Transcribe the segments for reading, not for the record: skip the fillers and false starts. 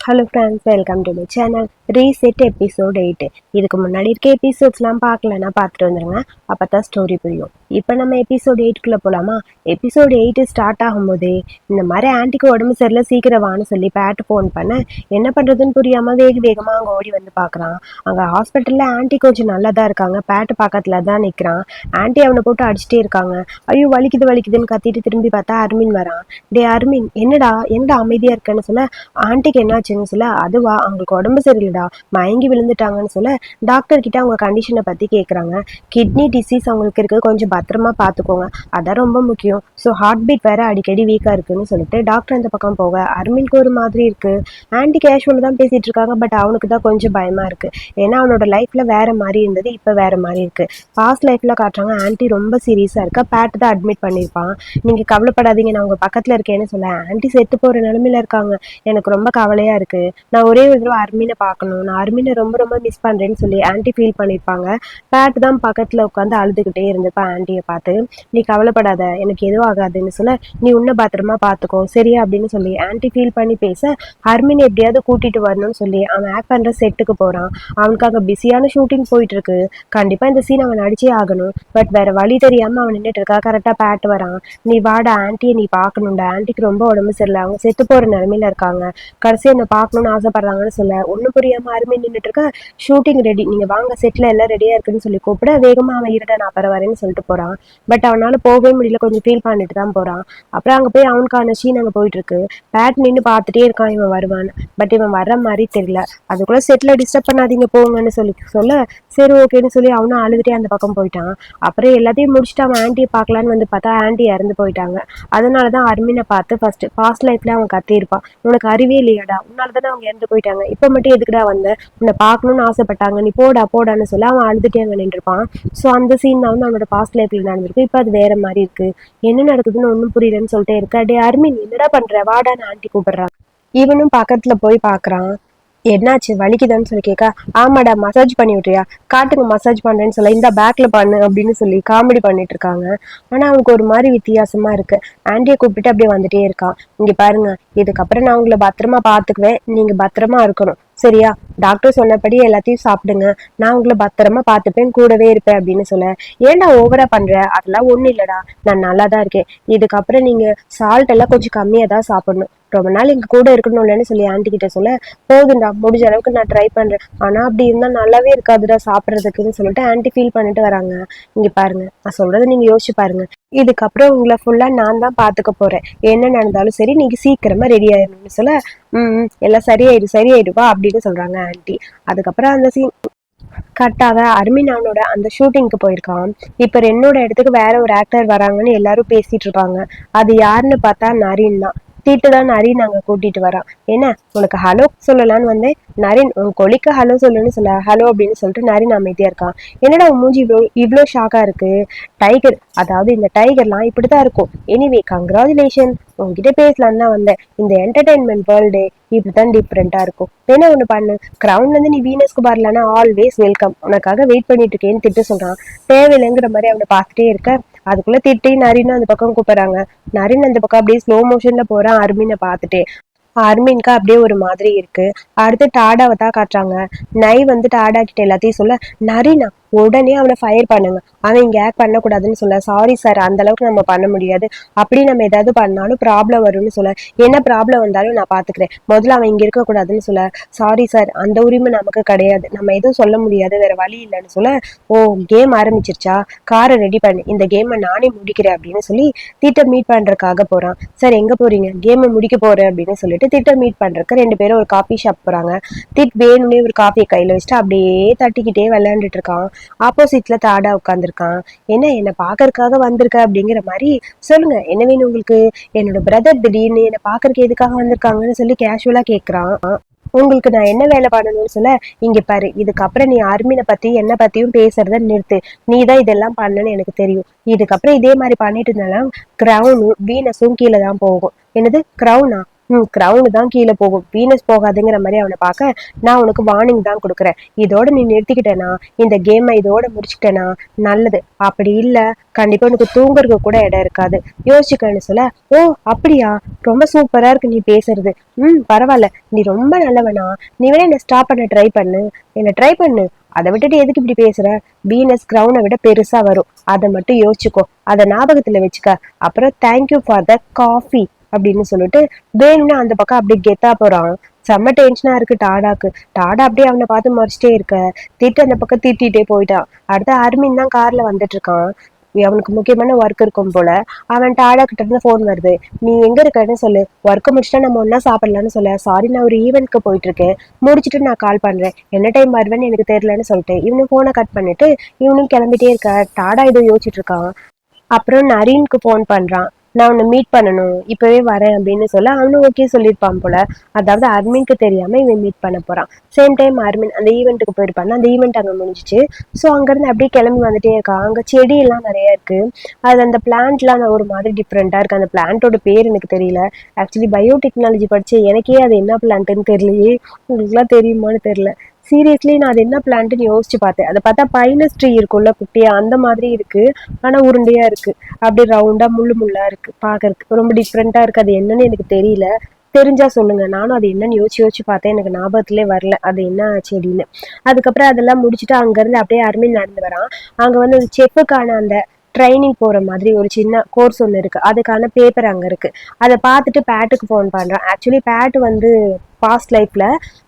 Hello friends, welcome to my channel. Reset episode 8. இதுக்கு முன்னாடி இருக்க எபிசோட்ஸ்லாம் பார்க்கலன்னா பார்த்துட்டு வந்துருங்க. அப்போ தான் ஸ்டோரி புரியும். இப்போ நம்ம எபிசோட் 8க்குள்ளே போகலாமா? எபிசோட் 8 ஸ்டார்ட் ஆகும்போதே இந்த மாதிரி ஆன்ட்டிக்கு உடம்பு சரியில்லை, சீக்கிரம் வான்னு சொல்லி பேட்டு ஃபோன் பண்ண என்ன பண்ணுறதுன்னு புரியாமல் வேகமாக அங்கே ஓடி வந்து பார்க்குறான். அங்கே ஹாஸ்பிட்டலில் ஆன்ட்டி கொஞ்சம் நல்லா தான் இருக்காங்க. பேட்டு பக்கத்தில் தான் நிற்கிறான். ஆன்ட்டி அவனை போட்டு அடிச்சிட்டே இருக்காங்க. ஐயோ வலிக்குதுன்னு கத்திட்டு திரும்பி பார்த்தா அர்மின் வரான். டே அர்மின், என்னடா அமைதியாக இருக்கேன்னு சொல்ல, ஆன்ட்டிக்கு என்னாச்சுன்னு சொல்ல, அதுவா அவங்களுக்கு உடம்பு சரியில்லைடா, மயங்கி விழுந்துட்டாங்கன்னு சொல்ல, டாக்டர் கிட்ட அவங்க கண்டிஷனை பற்றி கேட்குறாங்க. கிட்னி டிசீஸ் அவங்களுக்கு இருக்குது, கொஞ்சம் பத்திரமா பார்த்துக்கோங்க, அதான் ரொம்ப முக்கியம். ஸோ ஹார்ட் பீட் வேற அடிக்கடி வீக்காக இருக்குன்னு சொல்லிட்டு டாக்டர் அந்த பக்கம் போக அர்மினுக்கு ஒரு மாதிரி இருக்குது. ஆன்ட்டி கேஷுவல் தான் பேசிகிட்டு இருக்காங்க, பட் அவனுக்கு தான் கொஞ்சம் பயமாக இருக்குது. ஏன்னா அவனோட லைஃப்பில் வேறு மாதிரி இருந்தது, இப்போ வேறு மாதிரி இருக்குது. பாஸ்ட் லைஃப்பில் காட்டுறாங்க ஆன்ட்டி ரொம்ப சீரியஸாக இருக்கா, பேட்டு தான் அட்மிட் பண்ணியிருப்பான். நீங்கள் கவலைப்படாதீங்க, நான் உங்கள் பக்கத்தில் இருக்கேன்னு சொல்ல, ஆன்ட்டி செத்து போகிற நிலமையில இருக்காங்க, எனக்கு ரொம்ப கவலையாக இருக்குது, நான் ஒரே ஒரு தடவை அர்மினை பார்க்கணும், நான் அர்மினை ரொம்ப ரொம்ப மிஸ் பண்ணுறேன்னு சொல்லி ஆன்ட்டி ஃபீல் பண்ணியிருப்பாங்க. பேட் தான் பக்கத்தில் உட்காந்து அழுதுகிட்டே இருந்திருப்பா ஆன்ட்டியை பார்த்து. நீ கவலைப்படாத, எனக்கு எதுவும் ஆகாதுன்னு சொல்ல, நீ உன்னை பத்திரமா பார்த்துக்கோ சரியா அப்படின்னு சொல்லி ஆன்ட்டி ஃபீல் பண்ணி பேச, அர்மினை எப்படியாவது கூட்டிகிட்டு வரணும்னு சொல்லி அவன் ஆக்ட் பண்ணுற செட்டுக்கு போகிறான். அவனுக்கு அங்கே பிஸியான ஷூட்டிங் போயிட்டு இருக்கு. கண்டிப்பாக இந்த சீன் அவன் நடிச்சே ஆகணும். பட் வேற வழி தெரியாமல் அவன் நின்றுட்டு இருக்கா. கரெக்டாக பேட் வரான். நீ வாடா, ஆன்ட்டியை நீ பார்க்கணுண்டா, ஆன்ட்டிக்கு ரொம்ப உடம்பு சரியில்லை, அவங்க செத்து போகிற நிலமையில இருக்காங்க, கடைசி என்னை பார்க்கணும்னு ஆசைப்படுறாங்கன்னு சொல்ல, ஒன்றும் புரியாமல் அருமை நின்றுட்டு இருக்க. ஷூட்டிங் ரெடி, நீங்கள் வாங்க, செட்டில் எல்லாம் ரெடியாக இருக்குன்னு சொல்லி கூப்பிட, வேகமாக அவன் இருட நான் பரவாயில்லன்னு சொல்லிட்டு போகிறான். பட் அவனால் போகவே முடியல, கொஞ்சம் ஃபீல் பண்ணிட்டு தான் போகிறான். அப்புறம் அங்கே போய் அவனுக்கான சீன் அங்கே போயிட்டு இருக்கு. பேட் நின்று பார்த்துட்டே இருக்கான் இவன் வருவான்னு. பட் இவன் வர்ற மாதிரி தெரியல. அதுக்குள்ளே செட்டில் டிஸ்டர்ப் பண்ணாதீங்க போங்கன்னு சொல்ல, சரி ஓகேன்னு சொல்லி அவனும் அழுதுகிட்டே அந்த பக்கம் போயிட்டான். அப்புறம் எல்லாத்தையும் முடிச்சுட்டு அவன் ஆன்ட்டியை பார்க்கலான்னு வந்து பார்த்தா ஆன்ட்டி இறந்து போயிட்டாங்க. அதனால தான் அர்மினை பார்த்து ஃபர்ஸ்ட் பாஸ்ட் லைஃப்ல அவன் கத்தியிருப்பான், உனக்கு அறிவே இல்லையாடா, உன்னால தானே அவங்க இறந்து போயிட்டாங்க, இப்போ மட்டும் எதுக்குடா வந்த, உன்னை பார்க்கணும்னு ஆசைப்பட்டாங்க, நீ போடான்னு சொல்லி அவன் அழுதுட்டே அங்கே நின்றுப்பான். ஸோ அந்த சீன் தான் வந்து அவனோட பாஸ்ட் லைஃப்ல நடந்திருக்கு. இப்போ அது வேற மாதிரி இருக்கு. என்ன நடக்குதுன்னு ஒன்றும் புரியலன்னு சொல்லிட்டே இருக்க. டே அர்மின், என்னடா பண்ற, வாடான்னு ஆன்ட்டி கூப்பிடுறான். இவனும் பக்கத்துல போய் பார்க்கறான். என்னாச்சு வலிக்குதான்னு சொல்லி கேட்க, ஆமாடா மசாஜ் பண்ணி விட்றியா, காட்டுங்க மசாஜ் பண்ணுறேன்னு சொல்ல, இந்த பேக்ல பண்ணு அப்படின்னு சொல்லி காமெடி பண்ணிட்டு இருக்காங்க. ஆனால் அவனுக்கு ஒரு மாதிரி வித்தியாசமா இருக்கு. ஆன்ட்டியை கூப்பிட்டு அப்படியே வந்துட்டே இருக்கான். இங்கே பாருங்க, இதுக்கப்புறம் நான் உங்களை பத்திரமா பார்த்துக்குவேன், நீங்கள் பத்திரமா இருக்கணும் சரியா, டாக்டர் சொன்னபடி எல்லாத்தையும் சாப்பிடுங்க, நான் உங்களை பத்திரமா பார்த்துப்பேன், கூடவே இருப்பேன் அப்படின்னு சொல்ல, ஏன்டா ஓவரா பண்ற, அதெல்லாம் ஒன்றும் இல்லடா, நான் நல்லா தான் இருக்கேன், இதுக்கப்புறம் நீங்கள் சால்ட் எல்லாம் கொஞ்சம் கம்மியாக தான் சாப்பிடணும், ரொம்ப நாள் எங்க கூட இருக்கணும்லன்னு சொல்லி ஆன்ட்டி கிட்ட சொல்ல, போதுண்டா முடிஞ்ச அளவுக்கு நான் ட்ரை பண்றேன், ஆனா அப்படி இருந்தா நல்லாவே இருக்காதுடா சாப்பிட்றதுக்குன்னு சொல்லிட்டு ஆன்ட்டி ஃபீல் பண்ணிட்டு வராங்க. இங்க பாருங்க, நான் சொல்றதை நீங்க யோசிச்சு பாருங்க, இதுக்கப்புறம் உங்களை ஃபுல்லா நான் தான் பாத்துக்க போறேன், என்ன நடந்தாலும் சரி நீங்க சீக்கிரமா ரெடி ஆயிடணும்னு சொல்ல, எல்லாம் சரியாயிடுவா அப்படின்னு சொல்றாங்க ஆன்ட்டி. அதுக்கப்புறம் அந்த சீன் கட்டாக அர்மின் அவனோட அந்த ஷூட்டிங்க்கு போயிருக்கான். இப்ப என்னோட இடத்துக்கு வேற ஒரு ஆக்டர் வராங்கன்னு எல்லாரும் பேசிட்டு இருக்காங்க. அது யாருன்னு பார்த்தா நரீன் தான். தீட்டுதான் நரீன் அங்க கூட்டிட்டு வரான். என்ன உனக்கு ஹலோ சொல்லலான்னு வந்தேன், நரீன் உன் கொலிக்கு ஹலோ சொல்லுன்னு சொல்ல, ஹலோ அப்படின்னு சொல்லிட்டு நரீன் அமைதியா இருக்கான். என்னடா உன் மூஞ்சி இவ்வளோ ஷாக்கா இருக்கு, டைகர், அதாவது இந்த டைகர்லாம் இப்படிதான் இருக்கும். எனிவே கங்க்ராச்சுலேஷன், உங்ககிட்ட பேசலான்னு தான் வந்தேன். இந்த என்டர்டைன்மெண்ட் வேர்ல்டு இப்படிதான் டிஃப்ரெண்டா இருக்கும். என்ன ஒண்ணு பண்ணு, கிரவுண்ட்ல இருந்து நீ வீனஸ்க்கு வரலன்னா ஆல்வேஸ் வெல்கம், உனக்காக வெயிட் பண்ணிட்டு இருக்கேன்னு திட்டு சொல்றான். தேவையில்லைங்கிற மாதிரி அவனை பார்த்துட்டே இருக்க, அதுக்குள்ள திட்டி நரின்னு அந்த பக்கம் கூப்பிடுறாங்க. நரின் அந்த பக்கம் அப்படியே ஸ்லோ மோஷன்ல போறான் அர்மினை பார்த்துட்டு. அர்மின்க்கு அப்படியே ஒரு மாதிரி இருக்கு. அடுத்து டாடாவை தான் காட்டுறாங்க. நை வந்து டாடா கிட்ட எல்லாத்தையும் சொல்ல, நரினா உடனே அவனை ஃபயர் பண்ணுங்க, அவன் இங்கே ஆக்ட் பண்ணக்கூடாதுன்னு சொல்ல, சாரி சார் அந்த அளவுக்கு நம்ம பண்ண முடியாது, அப்படி நம்ம ஏதாவது பண்ணாலும் ப்ராப்ளம் வரும்னு சொல்ல, என்ன ப்ராப்ளம் வந்தாலும் நான் பார்த்துக்கிறேன், முதல்ல அவன் இங்கே இருக்கக்கூடாதுன்னு சொல்ல, சாரி சார் அந்த உரிமை நமக்கு கிடையாது, நம்ம எதுவும் சொல்ல முடியாது, வேற வழி இல்லைன்னு சொல்ல, ஓ கேம் ஆரம்பிச்சிருச்சா, காரை ரெடி பண்ணு, இந்த கேமை நானே முடிக்கிறேன் அப்படின்னு சொல்லி திட்டம் மீட் பண்றதுக்காக போறான். சார் எங்க போறீங்க, கேமை முடிக்க போறேன் அப்படின்னு சொல்லிட்டு திட்டம் மீட் பண்றதுக்கு ரெண்டு பேரும் ஒரு காஃபி ஷாப் போறாங்க. திட் வேணும்னே ஒரு காஃபியை கையில வச்சுட்டு அப்படியே தட்டிக்கிட்டே விளையாண்டுட்டு இருக்கான். ஆப்போசிட்ல தாடா உட்காந்துருக்கான். என்ன பாக்கறதுக்காக வந்திருக்க அப்படிங்கிற மாதிரி, சொல்லுங்க என்ன வேணும் உங்களுக்கு, என்னோட பிரதர் திடீர்னு என்ன பாக்கறதுக்கு எதுக்காக வந்திருக்காங்கன்னு சொல்லி கேஷுவலா கேட்கறான். உங்களுக்கு நான் என்ன வேலை பண்ணணும்னு சொல்ல, இங்க பாரு, இதுக்கப்புறம் நீ அர்மினை பத்தி என்ன பத்தியும் பேசுறத நிறுத்து, நீ தான் இதெல்லாம் பண்ணன்னு எனக்கு தெரியும், இதுக்கப்புறம் இதே மாதிரி பண்ணிட்டு இருந்தாலும் கிரவுனும் வீனஸும் கீழே தான் போகும். என்னது கிரவுனா, கிரவுண்ட் தான் கீழே போகும், வீனஸ் போகாதுங்கிற மாதிரி அவனை பார்க்க, நான் உனக்கு வார்னிங் தான் கொடுக்குறேன். இதோட நீ நிறுத்திக்கிட்டேனா, இந்த கேமை இதோட முடிச்சுக்கிட்டேனா நல்லது. அப்படி இல்ல கண்டிப்பா உனக்கு தூங்குறதுக்கு கூட இடம் இருக்காது, யோசிச்சுக்கன்னு சொல்ல. ஓ அப்படியா, ரொம்ப சூப்பரா இருக்கு நீ பேசுறது. பரவாயில்ல, நீ ரொம்ப நல்லவனா. நீ வேணா என்ன ஸ்டாப் பண்ண ட்ரை பண்ணு, என்ன ட்ரை பண்ணு. அதை விட்டுட்டு எதுக்கு இப்படி பேசுற? வீனஸ் கிரவுனை விட பெருசா வரும், அதை மட்டும் யோசிச்சுக்கோ, அதை ஞாபகத்துல வச்சுக்க. அப்புறம் தேங்க்யூ ஃபார் த காஃபி அப்படின்னு சொல்லிட்டு வேணும்னு அந்த பக்கம் அப்படியே கெத்தா போறான். செம்ம டென்ஷனா இருக்கு டாடாக்கு. டாடா அப்படியே அவனை பார்த்து மறைச்சிட்டே இருக்க, திட்டு அந்த பக்கம் திட்டிகிட்டே போயிட்டான். அடுத்த அர்மின் தான் கார்ல வந்துட்டு இருக்கான். அவனுக்கு முக்கியமான ஒர்க் இருக்கும் போல. அவன் டாடா கிட்ட இருந்து ஃபோன் வருது. நீ எங்க இருக்கன்னு சொல்லு, ஒர்க்கை முடிச்சுட்டா நம்ம ஒன்னா சாப்பிடலான்னு சொல்ல. சாரி, நான் ஒரு ஈவெண்ட்க்கு போயிட்டு இருக்கேன், முடிச்சுட்டு நான் கால் பண்றேன், என்ன டைம் வருவேன்னு எனக்கு தெரியலன்னு சொல்லிட்டு இவனும் போனை கட் பண்ணிட்டு இவனும் கிளம்பிட்டே இருக்க. டாடா ஏதோ யோசிச்சுட்டு இருக்கான். அப்புறம் நரீனுக்கு ஃபோன் பண்றான். நான் உன்னை மீட் பண்ணணும், இப்பவே வரேன் அப்படின்னு சொல்ல அவனும் ஓகே சொல்லியிருப்பான் போல. அதாவது அர்மின்க்கு தெரியாம இவன் மீட் பண்ண போறான். சேம் டைம் அர்மின் அந்த ஈவெண்ட்டுக்கு போயிருப்பான். அந்த ஈவெண்ட் அங்கே முடிஞ்சிச்சு. ஸோ அங்கேருந்து அப்படியே கிளம்பி வந்துட்டே இருக்கான். அங்கே செடி எல்லாம் நிறைய இருக்கு. அது அந்த பிளான்ட்லாம் ஒரு மாதிரி டிஃப்ரெண்டா இருக்கு. அந்த பிளான்ட்டோட பேர் எனக்கு தெரியல. ஆக்சுவலி பயோடெக்னாலஜி படிச்சு எனக்கே அது என்ன பிளான்ட்னு தெரியலையே, உங்களுக்குலாம் தெரியுமான்னு தெரியல. சீரியஸ்லி நான் அது என்ன பிளான்ட்னு யோசிச்சு பார்த்தேன். அதை பார்த்தா பைனஸ் ட்ரீ இருக்கும்ல குட்டியா, அந்த மாதிரி இருக்கு. ஆனா உருண்டையா இருக்கு, அப்படி ரவுண்டா முள்ளு முள்ளா இருக்கு, பாக்குறதுக்கு ரொம்ப டிஃப்ரெண்டா இருக்கு. அது என்னன்னு எனக்கு தெரியல, தெரிஞ்சா சொல்லுங்க. நானும் அது என்னன்னு யோசிச்சு பார்த்தேன், எனக்கு ஞாபகத்திலே வரல அது என்ன செடின்னு. அதுக்கப்புறம் அதெல்லாம் முடிச்சுட்டு அங்கிருந்து அப்படியே அருமையில் நடந்து வரான். அங்க வந்து செஃப்புக்கான அந்த ட்ரைனிங் போற மாதிரி ஒரு சின்ன கோர்ஸ் ஒன்று இருக்கு, அதுக்கான பேப்பர் அங்க இருக்கு. அதை பார்த்துட்டு பேட்டுக்கு ஃபோன் பண்றான். ஆக்சுவலி பேட் வந்து பாஸ்ட் லைஃப்ல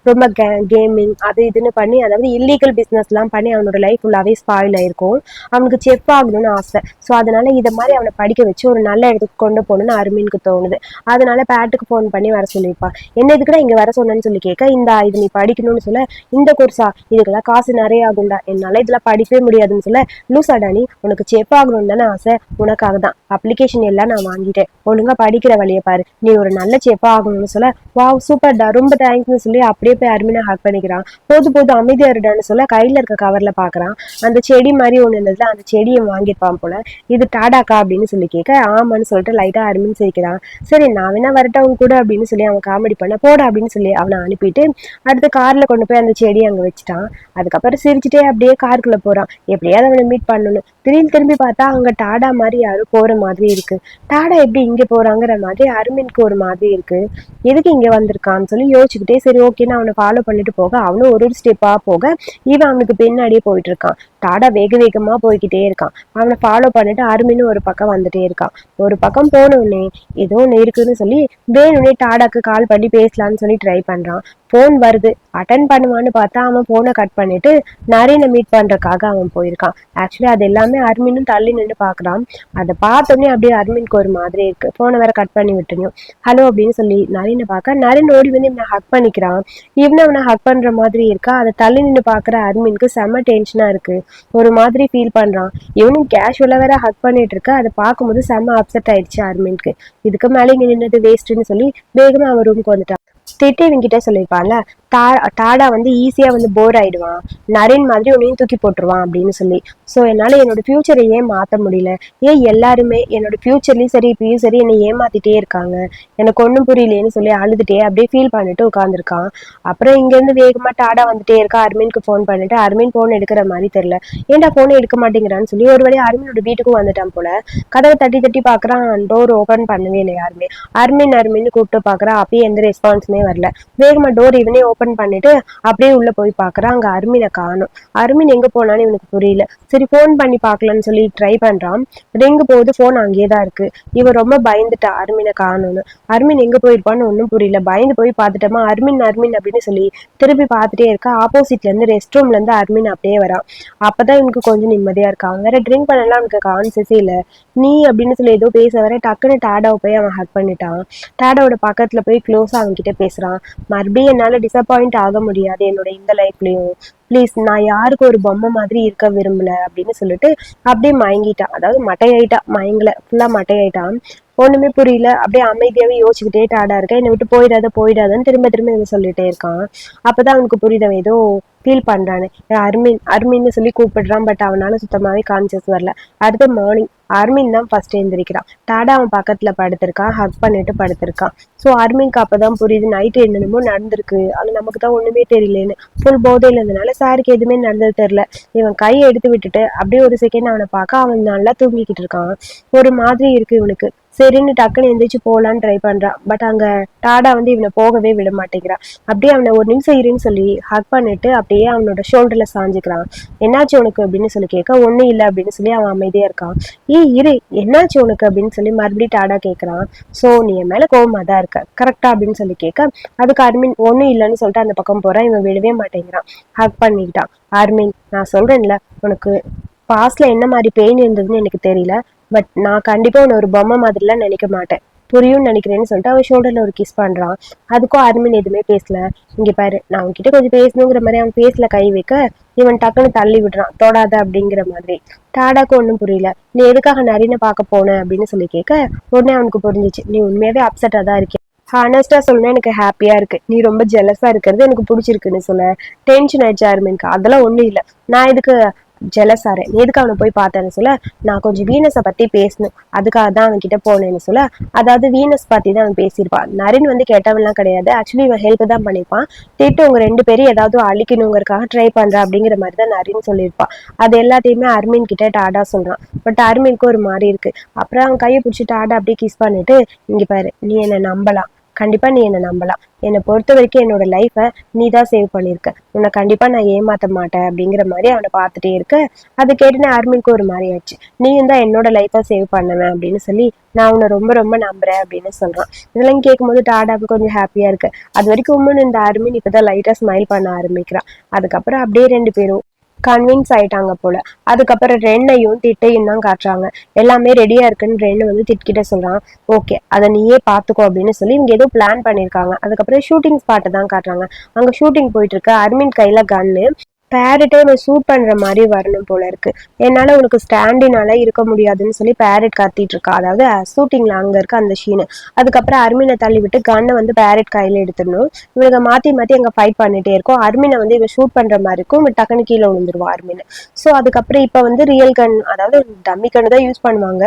ரொம்ப கேமிங் அது இதுன்னு பண்ணி, அதாவது இல்லீகல் பிஸ்னஸ்லாம் பண்ணி அவனோட லைஃப் ஃபுல்லாகவே ஸ்பாயில் ஆயிருக்கும். அவனுக்கு செஃப் ஆகணும்னு ஆசை. ஸோ அதனால இதை மாதிரி அவனை படிக்க வச்சு ஒரு நல்ல இடத்துக்கு கொண்டு போகணும்னு அருமினுக்கு தோணுது. அதனால பேட்டுக்கு ஃபோன் பண்ணி வர சொல்லியிருப்பான். என்ன இதுக்குடா இங்கே வர சொன்னேன்னு சொல்லி கேட்க, இது நீ படிக்கணும்னு சொல்ல. இந்த கோர்ஸா, இதுக்கெல்லாம் காசு நிறைய ஆகும்டா, என்னால் இதெல்லாம் படிக்கவே முடியாதுன்னு சொல்ல. லூசாடா நீ, உனக்கு செஃப் ஆகணும்னு தானே ஆசை, உனக்காக தான் அப்ளிகேஷன் எல்லாம் நான் வாங்கிட்டேன், ஒழுங்கா படிக்கிற வழியை பாரு, நீ ஒரு நல்ல செஃப் ஆகணும்னு சொல்ல. வாவ் சூப்பர்டா, ரொம்ப தேங்க்ஸ்னு சொல்லி அப்படியே போய் அருமையை ஹக் பண்ணிக்கிறான். போது அமைதியா இருடான்னு சொல்ல கையில இருக்க கவர்ல பாக்குறான். அந்த செடி மாதிரி ஒண்ணு இருந்ததுல, அந்த செடியை வாங்கியிருப்பான் போல. இது டாடாக்கா அப்படின்னு சொல்லி கேட்க ஆமான்னு சொல்லிட்டு லைட்டா அருமின்னு சிரிக்கிறான். சரி நான் வேணா வரட்டவங்க கூட அப்படின்னு சொல்லி அவன் காமெடி பண்ண, போட அப்படின்னு சொல்லி அவனை அனுப்பிட்டு அடுத்து கார்ல கொண்டு போய் அந்த செடியை அங்க வச்சுட்டான். அதுக்கப்புறம் சிரிச்சுட்டே அப்படியே காருக்குள்ள போறான், எப்படியாவது அவனை மீட் பண்ணணும். திடீர்னு திரும்பி பார்த்தா அங்க டாடா மாதிரி யாரும் போற மாதிரி இருக்கு. டாடா எப்படி இங்க போறாங்கிற மாதிரி அருமினுக்கு ஒரு மாதிரி இருக்கு. எதுக்கு இங்க வந்திருக்கான்னு சொல்லி யோசிச்சுக்கிட்டே சரி ஓகேன்னு அவனை ஃபாலோ பண்ணிட்டு போக, அவனும் ஒரு ஸ்டெப்பா போக இவன் அவனுக்கு பின்னாடியே போயிட்டு இருக்கான். டாடா வேக வேகமா போய்கிட்டே இருக்கான். அவனை ஃபாலோ பண்ணிட்டு அருமின்னு ஒரு பக்கம் வந்துட்டே இருக்கான். ஒரு பக்கம் போனோடனே ஏதோ ஒன்று இருக்குன்னு சொல்லி வேணும்னே டாடாக்கு கால் பண்ணி பேசலான்னு சொல்லி ட்ரை பண்றான். ஃபோன் வருது, அட்டன் பண்ணுவான்னு பார்த்தா அவன் ஃபோனை கட் பண்ணிட்டு நரீனை மீட் பண்றதுக்காக அவன் போயிருக்கான். ஆக்சுவலி அது எல்லாமே அர்மினும் தள்ளி நின்று பாக்குறான். அதை பார்த்தோன்னே அப்படியே அர்மினுக்கு ஒரு மாதிரி இருக்கு. ஃபோனை வேற கட் பண்ணி விட்டுணும். ஹலோ அப்படின்னு சொல்லி நரீனை பார்க்க நரீன் ஓடி வந்து இவனை ஹக் பண்ணிக்கிறான். இவனை அவனை ஹக் பண்ற மாதிரி இருக்கா. அதை தள்ளி நின்று பாக்குற அர்மினுக்கு செம்ம டென்ஷனா இருக்கு, ஒரு மாதிரி ஃபீல் பண்றான். இவனும் கேஷுவலா வேற ஹக் பண்ணிட்டு இருக்க, அதை பார்க்கும்போது செம்ம அப்செட் ஆயிடுச்சு அர்மினுக்கு. இதுக்கு மேலே இங்க நின்னது வேஸ்ட்ன்னு சொல்லி வேகமா அவன் ரூமுக்கு வந்துட்டான். திட்டு இவங்கிட்ட சொல்லியிருப்பான்ல, டாடா வந்து ஈஸியா வந்து போர் ஆயிடுவான், நரேன் மாதிரி உன்னையும் தூக்கி போட்டுருவான் அப்படின்னு சொல்லி. ஸோ என்னால என்னோட ஃபியூச்சரை ஏன் மாற்ற முடியல, ஏன் எல்லாருமே என்னோட ஃபியூச்சர்லயும் சரி இப்பயும் சரி என்னை ஏமாத்திட்டே இருக்காங்க, எனக்கு ஒன்றும் புரியலேன்னு சொல்லி அழுதுட்டே அப்படியே ஃபீல் பண்ணிட்டு உட்காந்துருக்கான். அப்புறம் இங்கேருந்து வேகமா டாடா வந்துட்டே இருக்கா. அர்மினுக்கு ஃபோன் பண்ணிட்டு அர்மின் ஃபோன் எடுக்கிற மாதிரி தெரியல. ஏன்டா ஃபோனை எடுக்க மாட்டேங்கிறான்னு சொல்லி ஒரு வழியா அர்மினோட வீட்டுக்கும் வந்துட்டான் போல. கதவை தட்டி தட்டி பாக்குறான், டோர் ஓபன் பண்ணவே இல்லை யாருமே. அர்மின் கூப்பிட்டு பாக்குறான், அப்பயே எந்த ரெஸ்பான்ஸுமே வரல. வேகமா டோர் இவனே ஓபன் பண்ணிட்டு அப்படியே உள்ள போய் பாக்குறான். அங்க அர்மினை காணும். அர்மின் எங்க போனான்னு இவனுக்கு புரியல. சரி போன் பண்ணி பாக்கலாம்னு சொல்லி ட்ரை பண்றான். ரிங் போகுது, போன் அங்கேயேதான் இருக்கு. இவன் ரொம்ப பயந்துட்டா அர்மினை காணும்னு. அர்மின் எங்க போயிருப்பான்னு ஒன்னும் புரியல. பயந்து போய் பார்த்துட்டோமா, அர்மின் அர்மின் அப்படின்னு சொல்லி திருப்பி பார்த்துட்டே இருக்கா. ஆப்போசிட்ல இருந்து ரெஸ்ட் ரூம்ல இருந்து அர்மின் அப்படியே வரான். அப்பதான் இவனுக்கு கொஞ்சம் நிம்மதியா இருக்கான். வேற ட்ரிங்க் பண்ணலாம் அவனுக்கு கான்சியஸே இல்ல. நீ அப்படின்னு சொல்லி ஏதோ பேச வர டக்குன்னு டாடாவை போய் அவன் ஹக் பண்ணிட்டான். டாடாவோட பக்கத்துல போய் க்ளோஸா அவன் கிட்ட பேசுறான். மறுபடியும் என்னால டிசப்பாயிண்ட் ஆக முடியாது என்னோட இந்த லைஃப்லயும், ப்ளீஸ் நான் யாருக்கு ஒரு பொம்மை மாதிரி இருக்க விரும்பல அப்படின்னு சொல்லிட்டு அப்படியே மயங்கிட்டான். அதாவது மட்டையாயிட்டா, மயங்கல, ஃபுல்லா மட்டையாயிட்டான். ஒண்ணுமே புரியல, அப்படியே அமைதியாவே யோசிச்சுக்கிட்டே டாடா இருக்க, என்னை விட்டு போயிடாத போயிடாதன்னு திரும்ப திரும்ப இவன் சொல்லிட்டே இருக்கான். அப்பதான் அவனுக்கு புரியுது, அவன் ஏதோ ஃபீல் பண்றான்னு. அர்மின் அர்மின்னு சொல்லி கூப்பிடுறான். பட் அவனால சுத்தமாவே கான்சியஸ் வரல. அடுத்த மார்னிங் அர்மின் தான் ஃபர்ஸ்ட் எழுந்திருக்கிறான். டாடா அவன் பக்கத்துல படுத்திருக்கான், ஹக் பண்ணிட்டு படுத்திருக்கான். ஸோ அர்மின்க்கு அப்பதான் புரியுது நைட்டு என்னென்னமோ நடந்திருக்கு, ஆனா நமக்கு தான் ஒண்ணுமே தெரியலன்னு. ஃபுல் போதையில இருந்தனால சாருக்கு எதுவுமே நடந்தது தெரியல. இவன் கையை எடுத்து விட்டுட்டு அப்படியே ஒரு செகண்ட் அவனை பார்க்க அவன் நல்லா தூங்கிக்கிட்டு இருக்கான். ஒரு மாதிரி இருக்கு இவனுக்கு. சரின்னு டக்குன்னு எந்திரிச்சு போலான்னு ட்ரை பண்றான். பட் அங்க டாடா இவனை போகவே விட மாட்டேங்கிறான். அப்படியே அவனை ஒரு நிமிஷம் இருன்னு சொல்லி ஹக் பண்ணிட்டு அப்படியே அவனோட ஷோல்டர்ல சாஞ்சுக்கிறான். என்னாச்சு உனக்கு அப்படின்னு சொல்லி கேட்க ஒன்னும் இல்லை அப்படின்னு சொல்லி அவன் அமைதியா இருக்கான். இரு, என்னாச்சு உனக்கு அப்படின்னு சொல்லி மறுபடியும் டாடா கேட்கறான். ஸோ நீ என் மேல கோவமா தான் இருக்க கரெக்டா அப்படின்னு சொல்லி கேட்க அதுக்கு அர்மின் ஒன்னும் இல்லைன்னு சொல்லிட்டு அந்த பக்கம் போறான். இவன் விடவே மாட்டேங்கிறான். ஹக் பண்ணிக்கிட்டான். அர்மின், நான் சொல்றேன்ல, உனக்கு பாஸ்ட்ல என்ன மாதிரி பெயின் இருந்ததுன்னு எனக்கு தெரியல. பட் நான் கண்டிப்பா உன்னை ஒரு பொம்மை மாதிரிலாம் நினைக்க மாட்டேன், புரியும்னு நினைக்கிறேன்னு சொல்லிட்டு அவன் ஷோல்டர்ல ஒரு கிஸ் பண்றான். அதுக்கும் அர்மின் எதுவுமே பேசல. இங்க பாரு, நான் அவன்கிட்ட கொஞ்சம் பேசணுங்கிற மாதிரி அவன் பேசல கை வைக்க இவன் டக்குன்னு தள்ளி விடுறான், தொடாத அப்படிங்கிற மாதிரி. டாடாக்கு ஒன்றும் புரியல. நீ எதுக்காக நரினை பார்க்க போன அப்படின்னு சொல்லி கேட்க உடனே அவனுக்கு புரிஞ்சிச்சு, நீ உண்மையாவே அப்செட்டா தான் இருக்கேன். ஹானஸ்டா சொல்லணும், எனக்கு ஹாப்பியா இருக்கு. நீ ரொம்ப ஜெலஸா இருக்கிறது எனக்கு பிடிச்சிருக்குன்னு சொல்ல டென்ஷன் ஆயிடுச்சு அர்மின்க்கு. அதெல்லாம் ஒண்ணும் இல்லை, நான் இதுக்கு ஜெலஸ் ஆறேன். நீ எதுக்கு அவனை போய் பார்த்தேன்னு சொல்ல நான் கொஞ்சம் வீனஸை பத்தி பேசணும், அதுக்காக தான் அவன் கிட்ட போனேன்னு சொல்ல அதாவது வீனஸ் பத்தி தான் அவன் பேசியிருப்பான். நரின் கேட்டவன்லாம் கிடையாது. ஆக்சுவலி இவன் ஹெல்ப் தான் பண்ணிப்பான். திட்டு உங்க ரெண்டு பேரும் ஏதாவது அழிக்கணுங்கிறதுக்காக ட்ரை பண்ற அப்படிங்கிற மாதிரி தான் நரின் சொல்லியிருப்பான். அது எல்லாத்தையுமே அர்மின் கிட்ட டாடா சொல்றான். பட் அர்மின்க்கு ஒரு மாதிரி இருக்கு. அப்புறம் அவன் கையை பிடிச்சி டாடா அப்படியே கிஸ் பண்ணிட்டு, இங்க பாரு, நீ என்னை நம்பலாம், கண்டிப்பா நீ என்னை நம்பலாம். என்னை பொறுத்த வரைக்கும் என்னோட லைஃபை நீ தான் சேவ் பண்ணியிருக்க, உன்னை கண்டிப்பா நான் ஏமாத்த மாட்டேன் அப்படிங்கிற மாதிரி அவனை பார்த்துட்டே இருக்க அது கேட்டுன்னு அர்மின்க்கு ஒரு மாதிரி ஆயிடுச்சு. நீயும் தான் என்னோட லைஃபை சேவ் பண்ணுவேன் அப்படின்னு சொல்லி நான் உன்னை ரொம்ப ரொம்ப நம்புறேன் அப்படின்னு சொல்றான். இதெல்லாம் கேட்கும்போது டாடாவுக்கு கொஞ்சம் ஹாப்பியா இருக்கு. அது வரைக்கும் உண்மைன்னு இந்த அர்மின் இப்பதான் லைட்டா ஸ்மைல் பண்ண ஆரம்பிக்கிறான். அதுக்கப்புறம் அப்படியே ரெண்டு பேரும் கன்வின்ஸ் ஆயிட்டாங்க போல. அதுக்கப்புறம் ரெண்டையும் திட்டையும் தான் காட்டுறாங்க. எல்லாமே ரெடியா இருக்குன்னு ரெண்டு திட்கிட்ட சொல்றான். ஓகே, அதை நீயே பாத்துக்கோ அப்படின்னு சொல்லி இவங்க ஏதோ பிளான் பண்ணிருக்காங்க. அதுக்கப்புறம் ஷூட்டிங் ஸ்பாட்டை தான் காட்டுறாங்க. அங்க ஷூட்டிங் போயிட்டு இருக்கு. அர்மின் கையில கன்னு. பேரட்டே உன்னை ஷூட் பண்ற மாதிரி வரணும் போல இருக்கு. என்னால உனக்கு ஸ்டாண்டினால இருக்க முடியாதுன்னு சொல்லி பேரட் கத்திட்டு இருக்கா. அதாவது ஷூட்டிங்ல அங்க இருக்க அந்த ஷீனு. அதுக்கப்புறம் அர்மினை தள்ளி விட்டு கன்னை பேரட் கையில எடுத்துடணும். இவங்க மாத்தி மாத்தி அங்க ஃபைட் பண்ணிட்டே இருக்கும். அர்மினை இவ ஷூட் பண்ற மாதிரி இருக்கும். டக்குன்னு கீழே விழுந்துருவா அர்மின். ஸோ அதுக்கப்புறம் இப்ப ரியல் கன், அதாவது டம்மி கன் தான் யூஸ் பண்ணுவாங்க.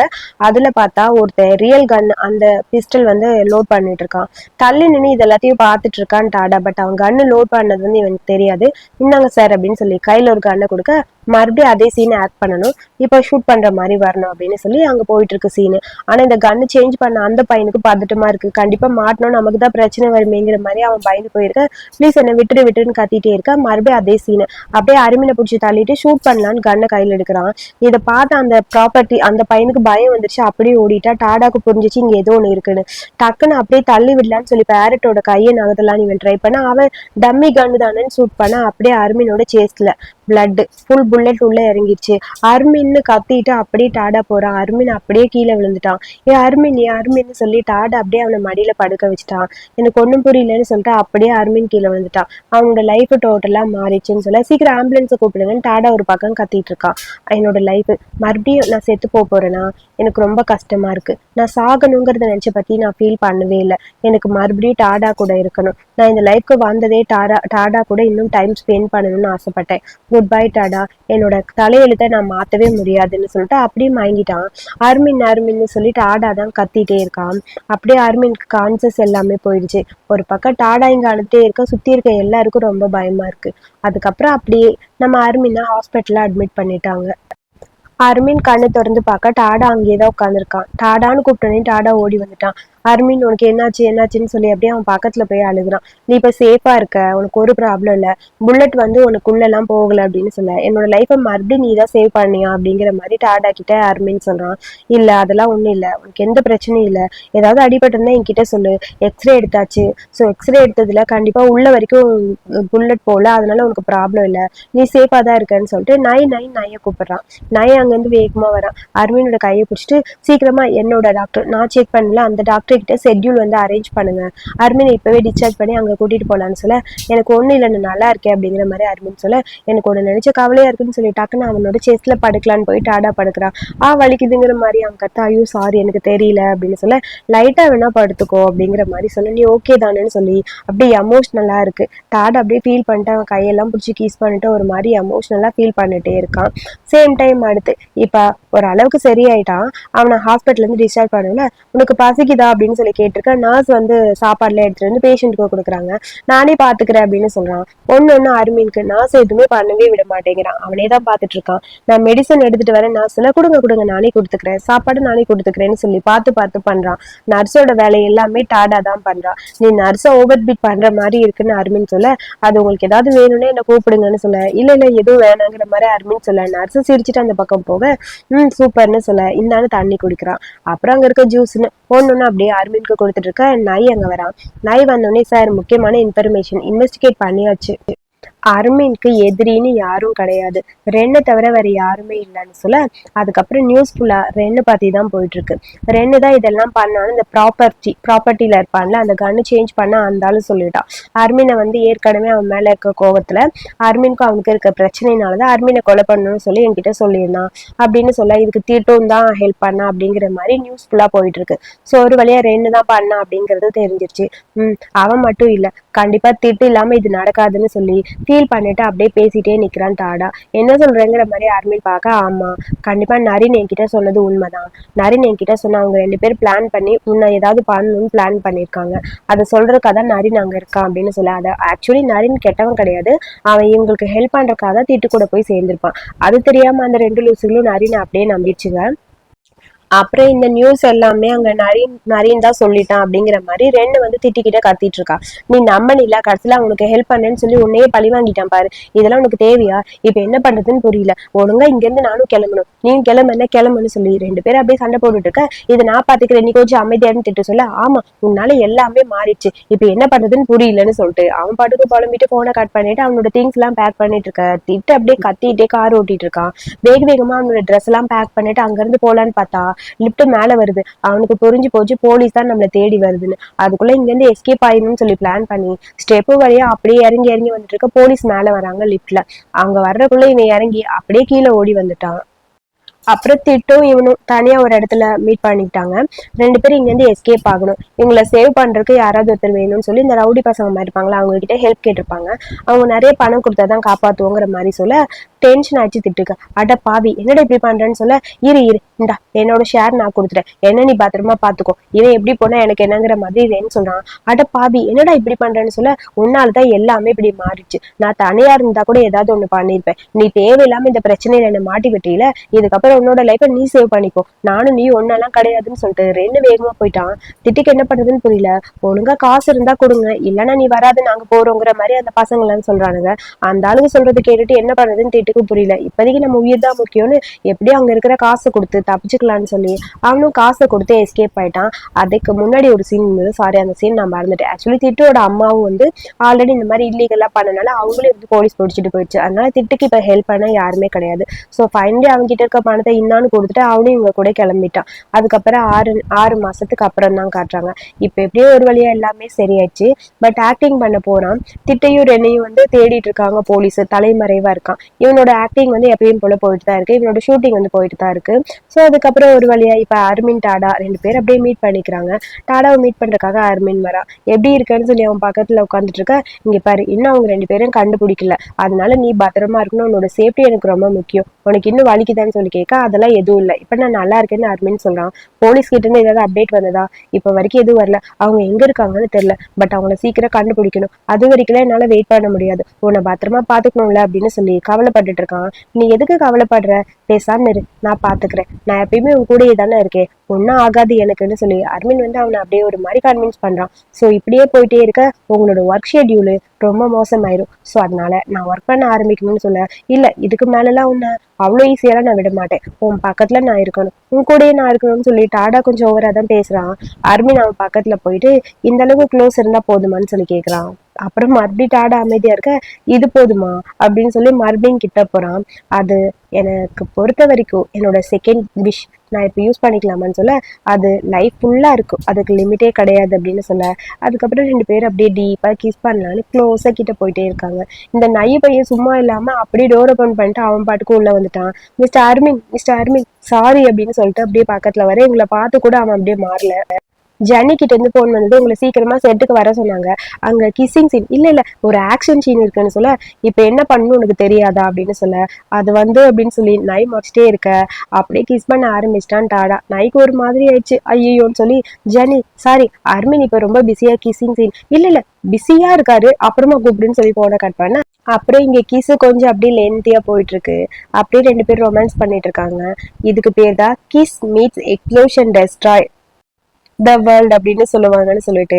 அதுல பார்த்தா ஒருத்தர் ரியல் கன் அந்த பிஸ்டல் லோட் பண்ணிட்டு இருக்கான். தள்ளி நின்று இது எல்லாத்தையும் பார்த்துட்டு இருக்கான் டாடா. பட் அவன் கன்னு லோட் பண்ணது இவனுக்கு தெரியாது. இந்தாங்க சார் அப்படின்னு சொல்லி கையில ஒரு கண்ணை கொடுக்க மறுபடியும் அதே சீனை ஆக்ட் பண்ணணும். இப்போ ஷூட் பண்ற மாதிரி வரணும் அப்படின்னு சொல்லி அங்க போயிட்டு இருக்கு சீனு. ஆனா இந்த கன்னு சேஞ்ச் பண்ண அந்த பையனுக்கு பதட்டமா இருக்கு. கண்டிப்பா மாட்டணும், நமக்கு தான் பிரச்சனை வருமேங்கிற மாதிரி அவன் பயந்து போயிருக்க. ப்ளீஸ் என்ன விட்டுன்னு கத்திட்டே இருக்க. மறுபடியும் அதே சீனு. அப்படியே அருமினை பிடிச்சி தள்ளிட்டு ஷூட் பண்ணலான்னு கண்ணை கையில எடுக்கிறான். இதை பார்த்து அந்த ப்ராப்பர்ட்டி அந்த பையனுக்கு பயம் வந்துருச்சு. அப்படியே ஓடிட்டா. டாடாக்கு புரிஞ்சிச்சு இங்க ஏதோ ஒண்ணு இருக்குன்னு. டக்குன்னு அப்படியே தள்ளி விடலான்னு சொல்லி பேரட்டோட கையை நகர்த்தலான்னு இவன் ட்ரை பண்ண அவன் டம்மி கன்னு தானேன்னு ஷூட் பண்ண அப்படியே அருமினோட சேஸ்ட்ல பிளட் ஃபுல் புல்லட் உள்ள இறங்கிடுச்சு. அர்மின்னு கத்திட்டு அப்படியே டாடா போறான். அர்மின் அப்படியே கீழே விழுந்துட்டான். அர்மின்னு சொல்லி டாடா அப்படியே அவனை மடியில படுக்க வச்சுட்டான். எனக்கு ஒன்றும் புரியலன்னு சொல்லிட்டு அப்படியே அர்மின் கீழே விழுந்துட்டான். அவனோட லைஃப் டோட்டலா மாறிச்சுன்னு சொல்ல சீக்கிரம் ஆம்புலன்ஸை கூப்பிடுங்கன்னு டாடா ஒரு பக்கம் கத்திட்டு இருக்கான். என்னோட லைஃப் மறுபடியும் நான் செத்து போறேன்னா எனக்கு ரொம்ப கஷ்டமா இருக்கு. நான் சாகணுங்கிறத நினைச்ச பத்தி நான் ஃபீல் பண்ணவே இல்லை. எனக்கு மறுபடியும் டாடா கூட இருக்கணும். நான் இந்த லைஃப்க்கு வந்ததே டாடா கூட இன்னும் டைம் ஸ்பெண்ட் பண்ணணும்னு ஆசைப்பட்டேன். குட் பை டாடா, என்னோட தலையெழுத்தை நான் மாத்தவே முடியாதுன்னு சொல்லிட்டு அப்படியே மயங்கிட்டான். அர்மின்னு சொல்லி டாடா தான் கத்திட்டே இருக்கான். அப்படியே அர்மின்க்கு கான்சஸ் எல்லாமே போயிடுச்சு. ஒரு பக்கம் டாடா இங்க அழுத்தே இருக்க, சுத்தி இருக்க எல்லாருக்கும் ரொம்ப பயமா இருக்கு. அதுக்கப்புறம் அப்படியே நம்ம அர்மினை ஹாஸ்பிட்டல்ல அட்மிட் பண்ணிட்டாங்க. அர்மின் கண்ணு திறந்து பார்க்க டாடா அங்கேயேதான் உட்காந்துருக்கான். டாடான்னு கூப்பிட்டோன்னே டாடா ஓடி வந்துட்டான். அர்மின் உனக்கு என்னாச்சுன்னு சொல்லி அப்படியே அவன் பக்கத்துல போய் அழுகுறான். நீ இப்ப சேஃபா இருக்க, உனக்கு ஒரு ப்ராப்ளம் இல்ல, புல்லட் உனக்குள்ள எல்லாம் போகல அப்படின்னு சொல்ல என்னோட லைஃபை மறுபடியும் நீ தான் சேவ் பண்ணியா அப்படிங்கிற மாதிரி டாடா கிட்ட அர்மின் சொல்றான். இல்ல அதெல்லாம் ஒண்ணும் இல்ல, உனக்கு எந்த பிரச்சனையும் இல்ல, ஏதாவது அடிபட்டிருந்தா என்கிட்ட சொல்லு, எக்ஸ்ரே எடுத்தாச்சு. ஸோ எக்ஸ்ரே எடுத்ததுல கண்டிப்பா உள்ள வரைக்கும் புல்லட் போகல, அதனால உனக்கு ப்ராப்ளம் இல்ல, நீ சேஃபா தான் இருக்கன்னு சொல்லிட்டு நைய கூப்பிடுறான். நை அங்கிருந்து வேகமா வரான். அர்மினோட கையை பிடிச்சிட்டு சீக்கிரமா என்னோட டாக்டர், நான் செக் பண்ணல அந்த டாக்டர் டாக்டர் கிட்ட ஷெட்யூல் வந்து அரேஞ்ச் பண்ணுங்க, அர்மினை இப்பவே டிஸ்சார்ஜ் பண்ணி அங்க கூட்டிட்டு போலான்னு சொல்ல, எனக்கு ஒன்றும் இல்லை நான் நல்லா இருக்கேன் அப்படிங்கிற மாதிரி அர்மின் சொல்ல, எனக்கு ஒன்று நினைச்ச கவலையா இருக்குன்னு சொல்லி டக்குன்னு அவனோட செஸ்ட்ல படுக்கலான்னு போய் டாடா படுக்கிறான். வலிக்குதுங்கிற மாதிரி அவன் கத்த, ஐயோ சாரி எனக்கு தெரியல அப்படின்னு சொல்ல, லைட்டா வேணா படுத்துக்கோ அப்படிங்கிற மாதிரி சொல்ல, நீ ஓகே தானேன்னு சொல்லி அப்படியே எமோஷ்னலா இருக்கு. டாடா அப்படியே ஃபீல் பண்ணிட்டு அவன் கையெல்லாம் பிடிச்சி கீஸ் பண்ணிட்டு ஒரு மாதிரி எமோஷ்னலா ஃபீல் பண்ணிட்டே இருக்கான். சேம் டைம் அடுத்து இப்ப ஒரு அளவுக்கு சரியாயிட்டான். அவனை ஹாஸ்பிட்டல் இருந்து டிஸ்சார்ஜ் பண்ணல, உனக்கு பசிக்குதா அப்படின்னு சொல்லி கேட்டிருக்க. நர்ஸ் வந்து சாப்பாடுல எடுத்துட்டு வந்து பேஷண்ட்டுக்கு கொடுக்குறாங்க. நானே பாத்துக்கிறேன் அப்படின்னு சொல்றான். ஒன்னு அருமீனுக்கு நர்ஸ் எதுவுமே பண்ணவே விட மாட்டேங்கிறான். அவனே தான் பாத்துட்டு இருக்கான். நான் மெடிசன் எடுத்துட்டு வரேன், நர்ஸ் சொல்ல கொடுங்க கொடுங்க நானே கொடுத்துக்கிறேன், சாப்பாடு நானே கொடுத்துக்கிறேன்னு சொல்லி பார்த்து பார்த்து பண்றான். நர்ஸோட வேலை எல்லாமே டாடா தான் பண்றான். நீ நர்ஸை ஓவர் பீட் பண்ற மாதிரி இருக்குன்னு அருமின் சொல்ல, அது உங்களுக்கு ஏதாவது வேணும்னே என்ன கூப்பிடுங்கன்னு சொல்ல, இல்ல இல்ல எதுவும் வேணாங்கிற மாதிரி அருமின் சொல்ல, நர்ஸை சிரிச்சுட்டு அந்த பக்கம் போக சூப்பர்னு சொல்ல இந்தான்னு தண்ணி குடிக்கிறான். அப்புறம் அங்க இருக்க ஜூஸ்ன்னு ஒன்னு அப்படியே அருமினுக்கு கொடுத்துட்டு இருக்க. நாய் அங்க வரான். நாய் வந்தோடனே சார் முக்கியமான இன்ஃபர்மேஷன் இன்வெஸ்டிகேட் பண்ணியாச்சு, அர்மினுக்கு எதிரின்னு யாரும் கிடையாது, ரென்னு தவிர வேற யாருமே இல்லைன்னு சொல்ல, அதுக்கப்புறம் நியூஸ் ஃபுல்லா ரென்னு பத்தி தான் போயிட்டு இருக்கு. ரென்னு தான் இதெல்லாம் பண்ணாலும் இந்த ப்ராப்பர்ட்டியில இருப்பான்ல அந்த கன்னு சேஞ்ச் பண்ண அந்தாலும் சொல்லிட்டான். அர்மினை வந்து ஏற்கனவே அவன் மேல இருக்க கோவத்துல அர்மினுக்கும் அவனுக்கு இருக்க பிரச்சனைனாலதான் அர்மினை கொலை பண்ணணும்னு சொல்லி என்கிட்ட சொல்லியிருந்தான் அப்படின்னு சொல்ல, இதுக்கு தீட்டும் தான் ஹெல்ப் பண்ணா அப்படிங்கிற மாதிரி நியூஸ் ஃபுல்லா போயிட்டு இருக்கு. ஸோ ஒரு வழியா ரென்னு தான் பண்ணா அப்படிங்கிறது தெரிஞ்சிருச்சு. அவன் மட்டும் இல்ல, கண்டிப்பா திட்டு இல்லாம இது நடக்காதுன்னு சொல்லி ஃபீல் பண்ணிட்டு அப்படியே பேசிட்டே நிக்கிறான் டாடா. என்ன சொல்றேங்கிற மாதிரி அர்மின் பார்க்க, ஆமா கண்டிப்பா நரின் என்கிட்ட சொன்னது உண்மைதான், நரின் என்கிட்ட சொன்ன அவங்க 2 பேர் பிளான் பண்ணி உன்னை ஏதாவது பண்ணணும்னு பிளான் பண்ணியிருக்காங்க, அதை சொல்றதுக்காக நரின் அங்க இருக்கான் அப்படின்னு சொல்ல, அதை ஆக்சுவலி நரின் கெட்டவன் கிடையாது, அவன் இவங்களுக்கு ஹெல்ப் பண்றதுக்காக திட்டு கூட போய் சேர்ந்திருப்பான். அது தெரியாம அந்த 2 லூசுகளும் நரின் அப்படியே நம்பிடுச்சுங்க. அப்புறம் இந்த நியூஸ் எல்லாமே அங்க நரீன் தான் சொல்லிட்டான் அப்படிங்கிற மாதிரி ரெண்டு வந்து திட்டிக்கிட்ட கத்திட்டு இருக்கா. நீ நம்பனில, கடைசியில அவனுக்கு ஹெல்ப் பண்ணேன்னு சொல்லி உன்னையே பழி வாங்கிட்டான் பாரு, இதெல்லாம் உனக்கு தேவையா, இப்ப என்ன பண்றதுன்னு புரியல, ஒழுங்கா இங்க இருந்து நானும் கிளம்பணும், நீயும் கிளம்புன்னு சொல்லி 2 பேரும் அப்படியே சண்டை போட்டுட்டு இருக்க. இதை நான் பாத்துக்கிறேன், நீ கொஞ்சம் அமைதியான்னு திட்டு சொல்ல, ஆமா உன்னால எல்லாமே மாறிடுச்சு, இப்ப என்ன பண்றதுன்னு புரியலன்னு சொல்லிட்டு அவன் பாட்டுக்கு புலம்பிட்டு போனை கட் பண்ணிட்டு அவனோட திங்ஸ் எல்லாம் பேக் பண்ணிட்டு இருக்க. திட்டு அப்படியே கத்திட்டே கார் ஓட்டிட்டு இருக்கான். வேகமா அவனோட ட்ரெஸ் எல்லாம் பேக் பண்ணிட்டு அங்க இருந்து போலான்னு பார்த்தா லிப்ட் மேல வருது. அவனுக்கு புரிஞ்சு போச்சு போலீஸ் தான் நம்மளை தேடி வருதுன்னு. அதுக்குள்ள இங்க இருந்து எஸ்கேப் ஆயிடணும்னு சொல்லி பிளான் பண்ணி ஸ்டெப்பு வழியா அப்படியே இறங்கி வந்துட்டு இருக்க. போலீஸ் மேல வராங்க லிப்ட்ல. அவங்க வர்றதுக்குள்ள இவன் இறங்கி அப்படியே கீழே ஓடி வந்துட்டான். அப்புறம் திட்டும் இவனும் தனியா ஒரு இடத்துல மீட் பண்ணிக்கிட்டாங்க. 2 பேரும் இங்க இருந்து எஸ்கேப் ஆகணும், இவங்களை சேவ் பண்றதுக்கு யாராவது ஒருத்தர் வேணும்னு சொல்லி இந்த ரவுடி பசங்க மாதிரி இருப்பாங்களா அவங்க கிட்ட ஹெல்ப் கேட்டிருப்பாங்க. அவங்க நிறைய பணம் கொடுத்தாதான் காப்பாத்துவோங்கிற மாதிரி சொல்ல டென்ஷன் ஆச்சு திட்டுக்க. அட பாவி என்னடா இப்படி பண்றேன்னு சொல்ல, இரு இந்தா என்னோட ஷேர் நான் கொடுத்துட்டேன், என்ன நீ பத்திரமா பாத்துக்கோ, இவன் எப்படி போனா எனக்கு என்னங்கிற மாதிரி வேணும்னு சொல்றான். அட பாவி என்னடா இப்படி பண்றேன்னு சொல்ல, உன்னால்தான் எல்லாமே இப்படி மாறிடுச்சு, நான் தனியா இருந்தா கூட ஏதாவது ஒண்ணு பண்ணிருப்பேன், நீ தேவையில்லாம இந்த பிரச்சனையில என்ன மாட்டி விட்டியில, இதுக்கப்புறம் உன்னோட லைஃபை நீ சேவ் பண்ணிக்கோ, நானும் நீ ஒன்னெல்லாம் கிடையாதுன்னு சொல்லிட்டு ரெண்டு வேகமா போயிட்டான். திட்டுக்கு என்ன பண்றதுன்னு புரியல. ஒழுங்கா காசு இருந்தா கொடுங்க, இல்லைன்னா நீ வராது நாங்க போறோங்கிற மாதிரி அந்த பசங்க எல்லாம் சொல்றானுங்க. அந்த ஆளுக்கு சொல்றது கேட்டுட்டு என்ன பண்றதுன்னு திட்டுக்கு புரியல. இப்போதைக்கு நம்ம உயிர் தான் முக்கியம்னு எப்படியும் அங்க இருக்கிற காசை கொடுத்து தப்பிச்சுக்கலான்னு சொல்லி அவனும் காசை கொடுத்து எஸ்கேப் ஆயிட்டான். அதுக்கு முன்னாடி ஒரு சீன் இருந்தது, சாரி அந்த சீன் நான் மறந்துட்டேன். ஆக்சுவலி திட்டோட அம்மாவும் வந்து ஆல்ரெடி இந்த மாதிரி இல்லீகலா பண்ணனால அவங்களே வந்து போலீஸ் பிடிச்சிட்டு போயிடுச்சு. அதனால திட்டுக்கு இப்ப ஹெல்ப் பண்ண யாருமே கிடையாது. ஸோ ஃபைனலி அவங்க கிட்ட இருக்க பணத்தை இன்னான்னு கொடுத்துட்டு அவனும் இவங்க கூட கிளம்பிட்டான். அதுக்கப்புறம் ஆறு மாசத்துக்கு அப்புறம் தான் காட்டுறாங்க. இப்ப எப்படியோ ஒரு வழியா எல்லாமே சரியாச்சு. பட் ஆக்டிங் பண்ண போறான். திட்டையும் ரெண்ணையும் வந்து தேடிட்டு இருக்காங்க போலீஸ், தலைமறைவா இருக்கான். இவனோட ஆக்டிங் வந்து எப்பயும் போல போயிட்டு தான் இருக்கு, இவனோட ஷூட்டிங் வந்து போயிட்டு தான் இருக்கு. ஸோ அதுக்கப்புறம் ஒரு வழியா இப்ப அர்மின் டாடா 2 பேர் அப்படியே மீட் பண்ணிக்கிறாங்க. டாடாவை மீட் பண்றதுக்காக அர்மின் வரா. எப்படி இருக்குன்னு சொல்லி அவன் பக்கத்துல உட்காந்துட்டு இருக்க. இங்க பாரு, இன்னும் அவங்க 2 பேரும் கண்டுபிடிக்கல, அதனால நீ பத்திரமா இருக்கணும், உன்னோட சேஃப்டி எனக்கு ரொம்ப முக்கியம், உனக்கு இன்னும் வலிக்குதான்னு சொல்லி கேட்க. அதெல்லாம் எதுவும் இல்லை, இப்ப நான் நல்லா இருக்கேன்னு அர்மின் சொல்றான். போலீஸ் கிட்ட இருந்து ஏதாவது அப்டேட் வந்ததா? இப்ப வரைக்கும் எதுவும் வரல, அவங்க எங்க இருக்காங்கன்னு தெரியல, பட் அவங்கள சீக்கிரம் கண்டுபிடிக்கணும், அது வரைக்கும் என்னால வெயிட் பண்ண முடியாது, உன்னை பத்திரமா பாத்துக்கணும்ல அப்படின்னு சொல்லி கவலைப்பட்டுட்டு இருக்கான். நீ எதுக்கு கவலைப்படுற, பேசாம இரு, நான் பாத்துக்கிறேன், நான் எப்பயுமே உன் கூடயே தானே இருக்கேன், ஒன்னும் ஆகாது எனக்குன்னு சொல்லி அர்மின் வந்து அவனை அப்படியே ஒரு மாதிரி கன்வின்ஸ் பண்றான். ஸோ இப்படியே போயிட்டே இருக்க உங்களோட ஒர்க் ஷெட்யூலு ரொம்ப மோசமாயிரும். ஸோ அதனால நான் ஒர்க் பண்ண ஆரம்பிக்கணும்னு சொல்ல, இல்ல இதுக்கு மேலலாம் உன்னை அவ்வளோ ஈஸியாலாம் நான் விட மாட்டேன், உன் பக்கத்துல நான் இருக்கணும், உன் கூடயே நான் இருக்கணும்னு சொல்லி டாடா கொஞ்சம் ஓவரா தான் பேசுறான். அர்மின் அவன் பக்கத்துல போயிட்டு இந்த அளவுக்கு க்ளோஸ் இருந்தா போதுமான்னு சொல்லி கேட்கறான். அப்புறம் மறுபடியும் டாடா அமைதியா இருக்க, இது போதுமா அப்படின்னு சொல்லி மறுபடியும் கிட்ட போறான். அது எனக்கு பொறுத்த வரைக்கும் என்னோட செகண்ட் விஷ் நான் இப்போ யூஸ் பண்ணிக்கலாமான்னு சொல்ல, அது லைஃப் ஃபுல்லா இருக்கும், அதுக்கு லிமிட்டே கிடையாது அப்படின்னு சொல்ல. அதுக்கப்புறம் ரெண்டு பேரும் அப்படியே டீப்பா கிஸ் பண்ணலான்னு க்ளோஸா கிட்ட போயிட்டே இருக்காங்க. இந்த நை பையன் சும்மா இல்லாம அப்படியே டோர் ஓபன் பண்ணிட்டு அவன் பாட்டுக்கு உள்ள வந்துட்டான். Mister Armin, mister Armin, sorry அப்படின்னு சொல்லிட்டு அப்படியே பக்கத்துல வர, எங்களை பார்த்து கூட அவன் அப்படியே மாறல. ஜன்னி கிட்ட இருந்து போன் வந்தது, உங்களை சீக்கிரமா செட்டுக்கு வர சொன்னாங்க, அங்க கிஸ்ஸிங் சீன் இல்ல இல்ல ஒரு ஆக்ஷன் சீன் இருக்குன்னு சொல்ல, இப்ப என்ன பண்ணணும் உனக்கு தெரியாதா அப்படின்னு சொல்ல, அது வந்து அப்படின்னு சொல்லி நை முடிச்சிட்டே இருக்க அப்படியே கிஸ் பண்ண ஆரம்பிச்சிட்டான் டாடா. நைக்கு ஒரு மாதிரி ஆயிடுச்சு, ஐயோன்னு சொல்லி ஜனி சாரி அர்மின் இப்ப ரொம்ப பிஸியா கிஸ்ஸிங் சீன் இல்ல இல்ல பிஸியா இருக்காரு, அப்புறமா கூப்பிடுன்னு சொல்லி போன கட் பண்ண. அப்புறம் இங்க கிஸ் கொஞ்சம் அப்படியே லென்த்தியா போயிட்டு இருக்கு. அப்படியே ரெண்டு பேரும் ரொமான்ஸ் பண்ணிட்டு இருக்காங்க. இதுக்கு பேர் தான் kiss meets explosion destroy the world அப்படின்னு சொல்லுவாங்கன்னு சொல்லிட்டு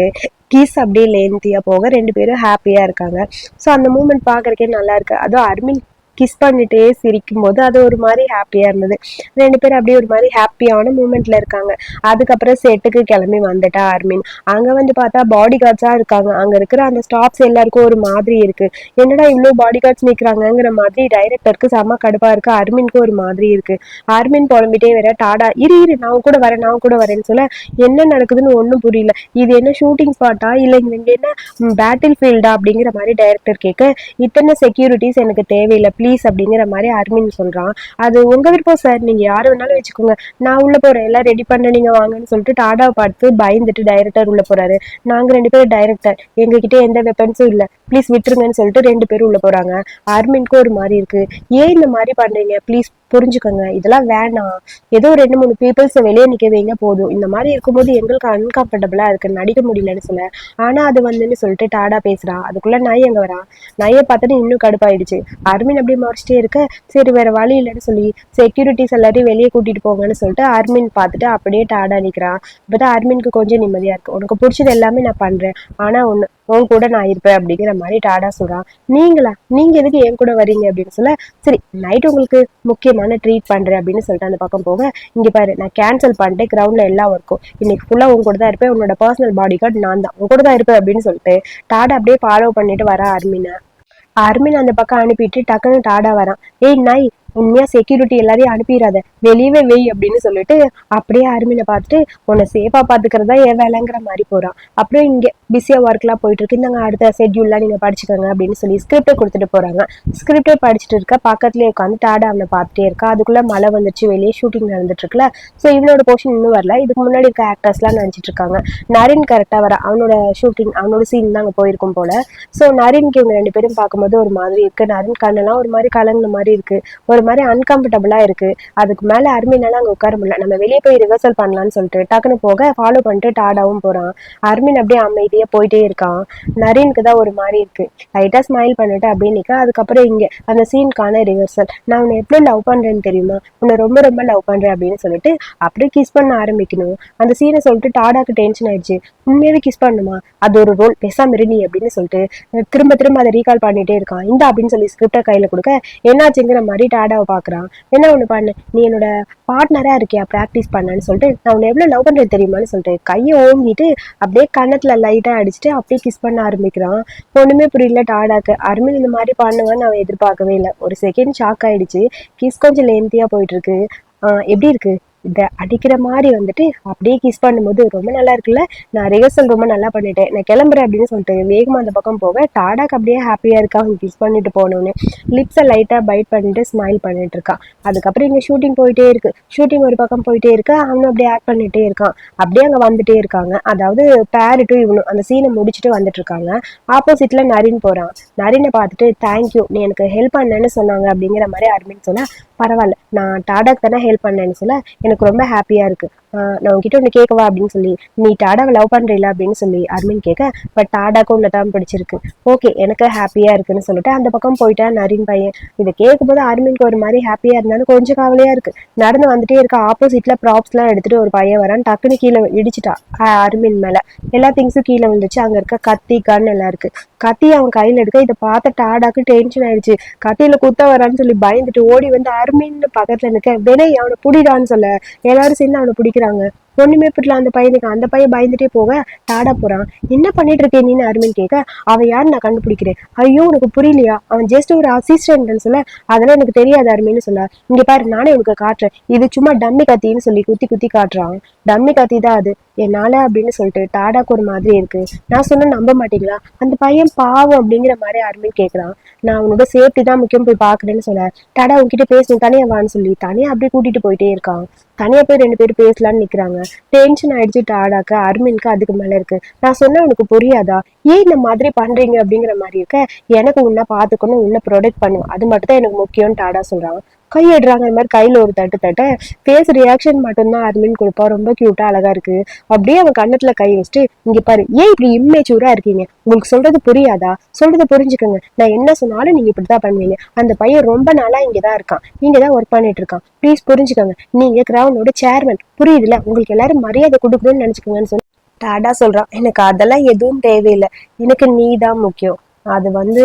கிஸ் அப்படியே லென்த்தியா போக ரெண்டு பேரும் ஹாப்பியா இருக்காங்க. ஸோ அந்த மூமெண்ட் பாக்குறதுக்கே நல்லா இருக்கு. அதுவும் அர்மின் கிஸ் பண்ணிட்டே சிரிக்கும் போது அது ஒரு மாதிரி ஹாப்பியா இருந்தது. ரெண்டு பேரும் அப்படியே ஒரு மாதிரி ஹாப்பியான மூமெண்ட்ல இருக்காங்க. அதுக்கப்புறம் செட்டுக்கு கிளம்பி வந்துட்டா அர்மின். அங்க வந்து பார்த்தா பாடி கார்ட்ஸா இருக்காங்க. அங்க இருக்கிற அந்த ஸ்டாப்ஸ் எல்லாருக்கும் ஒரு மாதிரி இருக்கு, என்னடா இவ்வளவு பாடி கார்ட்ஸ் நிக்கிறாங்கிற மாதிரி டைரக்டருக்கு செம்ம கடுப்பா இருக்கு. அர்மினுக்கு ஒரு மாதிரி இருக்கு. அர்மின் புலம்பிட்டே வர, டாடா இரு இரு நான் கூட வரேன் நான் கூட வரேன்னு சொல்ல, என்ன நடக்குதுன்னு ஒன்றும் புரியல. இது என்ன ஷூட்டிங் ஸ்பாட்டா இல்லை இங்க என்ன பேட்டில் ஃபீல்டா அப்படிங்கிற மாதிரி டைரக்டர் கேட்க, இத்தனை செக்யூரிட்டிஸ் எனக்கு தேவையில்லை ப்ளீஸ் அப்படிங்கிற மாதிரி அர்மின் சொல்றான். அது உங்க விருப்பம் சார், நீங்க யாரு வேணாலும் வச்சுக்கோங்க, நான் உள்ள போறேன் எல்லாம் ரெடி பண்ண நீங்க வாங்கன்னு சொல்லிட்டு டாடாவை பார்த்து பயந்துட்டு டைரக்டர் உள்ள போறாரு. நாங்க ரெண்டு பேரும் டைரக்டர், எங்ககிட்ட எந்த வெப்பன்ஸும் இல்லை, ப்ளீஸ் விட்டுருங்கன்னு சொல்லிட்டு ரெண்டு பேரும் உள்ள போறாங்க. அர்மின்க்கு ஒரு மாதிரி இருக்கு, ஏன் இந்த மாதிரி பண்றீங்க ப்ளீஸ் புரிஞ்சுக்கோங்க, இதெல்லாம் வேணாம், ஏதோ ரெண்டு மூணு பீப்புள்ஸ் வெளியே நிக்க வைங்க போதும், இந்த மாதிரி இருக்கும்போது எங்களுக்கு அன்கம்ஃபர்டபுளா இருக்கு நடிக்க முடியலன்னு சொல்ல. ஆனா அது வந்துன்னு சொல்லிட்டு டாடா பேசுறான். அதுக்குள்ள நாய் எங்க வரா, நாயை பார்த்துட்டு இன்னும் கடுப்பாயிடுச்சு. அர்மின் அப்படியே மறைச்சிட்டே இருக்க, சரி வேற வழி இல்லைன்னு சொல்லி செக்யூரிட்டிஸ் எல்லாரையும் வெளியே கூட்டிட்டு போங்கன்னு சொல்லிட்டு அர்மின் பார்த்துட்டு அப்படியே டாடா நிக்கிறான். இப்பதான் அர்மினுக்கு கொஞ்சம் நிம்மதியா இருக்கு. உனக்கு பிடிச்சது எல்லாமே நான் பண்றேன், ஆனா ஒண்ணு உன் கூட நான் இருப்பேன் அப்படிங்கிற மாதிரி டாடா சொல்றான். நீங்களா, நீங்க எதுக்கு என் கூட வரீங்க அப்படின்னு சொல்ல, சரி நைட் உங்களுக்கு முக்கியமான ட்ரீட் பண்றேன் அப்படின்னு சொல்லிட்டு அந்த பக்கம் போக, இங்க பாரு நான் கேன்சல் பண்ணிட்டு கிரவுண்ட்ல எல்லா ஒர்க்கும் இன்னைக்கு ஃபுல்லா உங்க கூட தான் இருப்பேன், உன்னோட பர்சனல் பாடி கார்டு நான் தான், உங்க கூட தான் இருப்பேன் அப்படின்னு சொல்லிட்டு டாடா அப்படியே ஃபாலோ பண்ணிட்டு வர அர்மினை. அர்மின் அந்த பக்கம் அனுப்பிட்டு டக்குன்னு டாடா வரான். ஏய் நாய், உண்மையா செக்யூரிட்டி எல்லாரையும் அனுப்பிடாத, வெளியவே வெய் அப்படின்னு சொல்லிட்டு அப்படியே அர்மினை பார்த்துட்டு உன்னை சேஃபா பாத்துக்கிறதா என் வேலைங்கிற மாதிரி போறான். அப்புறம் இங்க பிஸியா ஒர்க் எல்லாம் போயிட்டு இருக்கு, இந்தாங்க அடுத்த ஷெட்யூல்லாம் நீங்க படிச்சுக்கோங்க அப்படின்னு சொல்லி ஸ்கிரிப்டை கொடுத்துட்டு போறாங்க. ஸ்கிரிப்டை படிச்சுட்டு இருக்க பக்கத்துலயே உட்காந்து டாடா அவனை பார்த்துட்டே இருக்கா. அதுக்குள்ள மழை வந்துச்சு, வெளியே ஷூட்டிங் நடந்துட்டு இருக்குல்ல. ஸோ இவனோட போர்ஷன் இன்னும் வரல. இதுக்கு முன்னாடி இருக்க ஆக்டர்ஸ் எல்லாம் நினைச்சிட்டு இருக்காங்க. நரின் கரெக்டா வர, அவனோட ஷூட்டிங் அவனோட சீன் தான் அங்க போயிருக்கும் போல. ஸோ நரின்க்கு இவங்க ரெண்டு பேரும் பார்க்கும்போது ஒரு மாதிரி இருக்கு. நரின் கண்ணெல்லாம் ஒரு மாதிரி கலங்கின மாதிரி இருக்கு, ஒரு மாதிரி அன்கம்ஃபர்டபுளா இருக்கு. அதுக்கு மேல அர்மினால அங்க உட்கார முடியல. நம்ம வெளியே போய் ரிவர்சல் பண்ணலாம்னு சொல்லிட்டு டக்குன்னு போக ஃபாலோ பண்ணிட்டு டாடாவும் போறான். அர்மின் அப்படியே அமைதியா போயிட்டே இருக்கான். நரீனுக்கு தான் ஒரு மாதிரி இருக்கு, லைட்டா ஸ்மைல் பண்ணிட்டு அப்படியே நிக்க. அதுக்கப்புறம் இங்க அந்த சீனுக்கான ரிவர்சல், நான் உன்னை எவ்வளவு லவ் பண்றேன்னு தெரியுமா, உன்னை ரொம்ப ரொம்ப லவ் பண்றேன் அப்படின்னு சொல்லிட்டு அப்படியே கிஸ் பண்ண ஆரம்பிக்கணும். அந்த சீனை சொல்லிட்டு டாடாக்கு டென்ஷன் ஆயிடுச்சு. உண்மையாவே கிஸ் பண்ணுமா, அது ஒரு ரோல், பெசாம இருநீ அப்படின்னு சொல்லிட்டு திரும்ப திரும்ப அதை ரீகால் பண்ணிட்டே இருக்கான். இந்த அப்படின்னு சொல்லி ஸ்கிரிப்டை கையில கொடுக்க, என்னாச்சுங்கிற மாதிரி டாடாவை பாக்குறான். என்ன ஒண்ணு பண்ணு, நீ என்னோட பார்ட்னரா இருக்கியா, பிராக்டிஸ் பண்ணன்னு சொல்லிட்டு நான் உன்னை எவ்வளவு லவ் பண்றது தெரியுமான்னு சொல்லிட்டு கையை ஓங்கிட்டு அப்படியே கண்ணத்துல லைட்டா அடிச்சுட்டு அப்படியே கிஸ் பண்ண ஆரம்பிக்கிறான். ஒண்ணுமே புரியல டாடாக்கு. அர்மின் இந்த மாதிரி பண்ணுவான்னு அவன் எதிர்பார்க்கவே இல்லை. ஒரு செகண்ட் ஷாக் ஆயிடுச்சு. கிஸ் கொஞ்சம் லென்த்தியா போயிட்டு இருக்கு. எப்படி இருக்கு, இதை அடிக்கிற மாதிரி வந்துட்டு அப்படியே கிஸ் பண்ணும்போது ரொம்ப நல்லா இருக்குல்ல, நான் ரிஹர்சல் ரொம்ப நல்லா பண்ணிட்டேன், நான் கிளம்புறேன் அப்படின்னு சொல்லிட்டு வேகமா அந்த பக்கம் போக, டாடாக்கு அப்படியே ஹாப்பியா இருக்கா அவங்க கிஸ் பண்ணிட்டு போனோன்னு. லிப்ஸை லைட்டா பைட் பண்ணிட்டு ஸ்மைல் பண்ணிட்டு இருக்கான். அதுக்கப்புறம் இங்க ஷூட்டிங் போயிட்டே இருக்கு. ஷூட்டிங் ஒரு பக்கம் போயிட்டே இருக்கு, அவனும் அப்படியே ஆக்ட் பண்ணிட்டே இருக்கான். அப்படியே அங்க வந்துட்டே இருக்காங்க. அதாவது பேரிட்டும் இவனும் அந்த சீனை முடிச்சுட்டு வந்துட்டு இருக்காங்க. ஆப்போசிட்ல நரின் போறான். நரினை பார்த்துட்டு தேங்க்யூ, நீ எனக்கு ஹெல்ப் பண்ணேன்னு சொன்னாங்க அப்படிங்கிற மாதிரி அர்மின் சொன்னா, பரவாயில்ல நான் டாடாக்கு தானே ஹெல்ப் பண்ணேன்னு சொல்ல, எனக்கு ரொம்ப ஹாப்பியா இருக்கு, நான் உங்ககிட்ட ஒன்று கேட்கவா அப்படின்னு சொல்லி, நீ டாடாவை லவ் பண்றீல அப்படின்னு சொல்லி அர்மின் கேட்க, பட் டாடாக்கு உன்னை தான் பிடிச்சிருக்கு, ஓகே எனக்கு ஹாப்பியா இருக்குன்னு சொல்லிட்டு அந்த பக்கம் போயிட்டா நரின் பையன். இதை கேட்கும்போது அர்மினுக்கு ஒரு மாதிரி ஹாப்பியா இருந்தாலும் கொஞ்சம் கவலையா இருக்கு. நடந்து வந்துட்டே இருக்க, ஆப்போசிட்ல ப்ராப்ஸ் எல்லாம் எடுத்துட்டு ஒரு பையன் வரான். டக்குன்னு கீழே இடிச்சிட்டா அர்மின் மேல. எல்லா திங்ஸும் கீழே விழுந்துச்சு. அங்க இருக்க கத்தி கன் எல்லாம் இருக்கு. கத்தி அவன் கையில எடுக்க, இதை பார்த்த டாடாக்கு டென்ஷன் ஆயிடுச்சு. கத்தியில குத்த வரான்னு சொல்லி பயந்துட்டு ஓடி வந்து அர்மின் பக்கத்துல நிக்க, வினை அவனை புடிடான்னு சொல்ல எல்லாரும் சேர்ந்து அவனை பிடிக்கிறாங்க. ஒண்ணுமே புரியல அந்த பையனுக்கு. அந்த பையன் பயந்துட்டே போக டாடா போறான். என்ன பண்ணிட்டு இருக்கேன் நீன்னு அருமின் கேட்க, அவன் யாரு நான் கண்டுபிடிக்கிறேன். ஐயோ உனக்கு புரியலையா, அவன் ஜஸ்ட் ஒரு அசிஸ்டன்ட்னு சொல்ல, அதெல்லாம் எனக்கு தெரியாது அருமின்னு சொல்ல, இங்க பாரு நானே உனக்கு காட்டுறேன், இது சும்மா டம்மி கத்தின்னு சொல்லி குத்தி குத்தி காட்டுறான். டம்மி கத்தி தான் அது என்னால அப்படின்னு சொல்லிட்டு டாடாக்கு ஒரு மாதிரி இருக்கு. நான் சொன்ன நம்ப மாட்டீங்களா, அந்த பையன் பாவம் அப்படிங்கிற மாதிரி அருமின் கேட்கறான். நான் உன்னோட சேஃப்டி தான் முக்கியம் போய் பாக்குறேன்னு சொல்ல, டாடா உன்கிட்ட பேசணும் தனியா வான்னு சொல்லி தனியா அப்படியே கூட்டிட்டு போயிட்டே இருக்கான். தனியா போய் 2 பேரும் பேசலான்னு நிக்கிறாங்க. டென்ஷன் ஆயிடுச்சு டாடாக்கு. அருமினுக்கு அதுக்கு மேல இருக்கு. நான் சொன்னா உனக்கு புரியாதா, ஏன் இந்த மாதிரி பண்றீங்க அப்படிங்கிற மாதிரி இருக்க, எனக்கு உன்னை பாத்துக்கணும், உன்னை ப்ரொடெக்ட் பண்ணும், அது மட்டும் தான் எனக்கு முக்கியம்னு டாடா சொல்றான். கையிடுறாங்க. இந்த மாதிரி கையில ஒரு தட்டு தட்ட ஃபேஸ் ரியாக்ஷன் மட்டும்தான் அருமின் கொடுப்பா. ரொம்ப கியூட்டா அழகா இருக்கு. அப்படியே அவன் கண்ணத்துல கை வச்சுட்டு, இங்க பாரு ஏன் இப்படி இம்மெச்சூரா இருக்கீங்க, உங்களுக்கு சொல்றது புரியாதா, சொல்றத புரிஞ்சுக்கோங்க, நான் என்ன சொன்னாலும் நீங்க இப்படித்தான் பண்ணுவீங்க, அந்த பையன் ரொம்ப நாளா இங்கதான் இருக்கான், இங்கதான் ஒர்க் பண்ணிட்டு இருக்கான், ப்ளீஸ் புரிஞ்சுக்கோங்க, நீங்க கிரவுண்டோட சேர்மன், புரியுதுல, உங்களுக்கு எல்லாரும் மரியாதை கொடுக்கணும்னு நினைச்சுக்கோங்கன்னு சொல்லி டாடா சொல்றான். எனக்கு அதெல்லாம் எதுவும் தேவையில்லை, எனக்கு நீ தான் முக்கியம், அது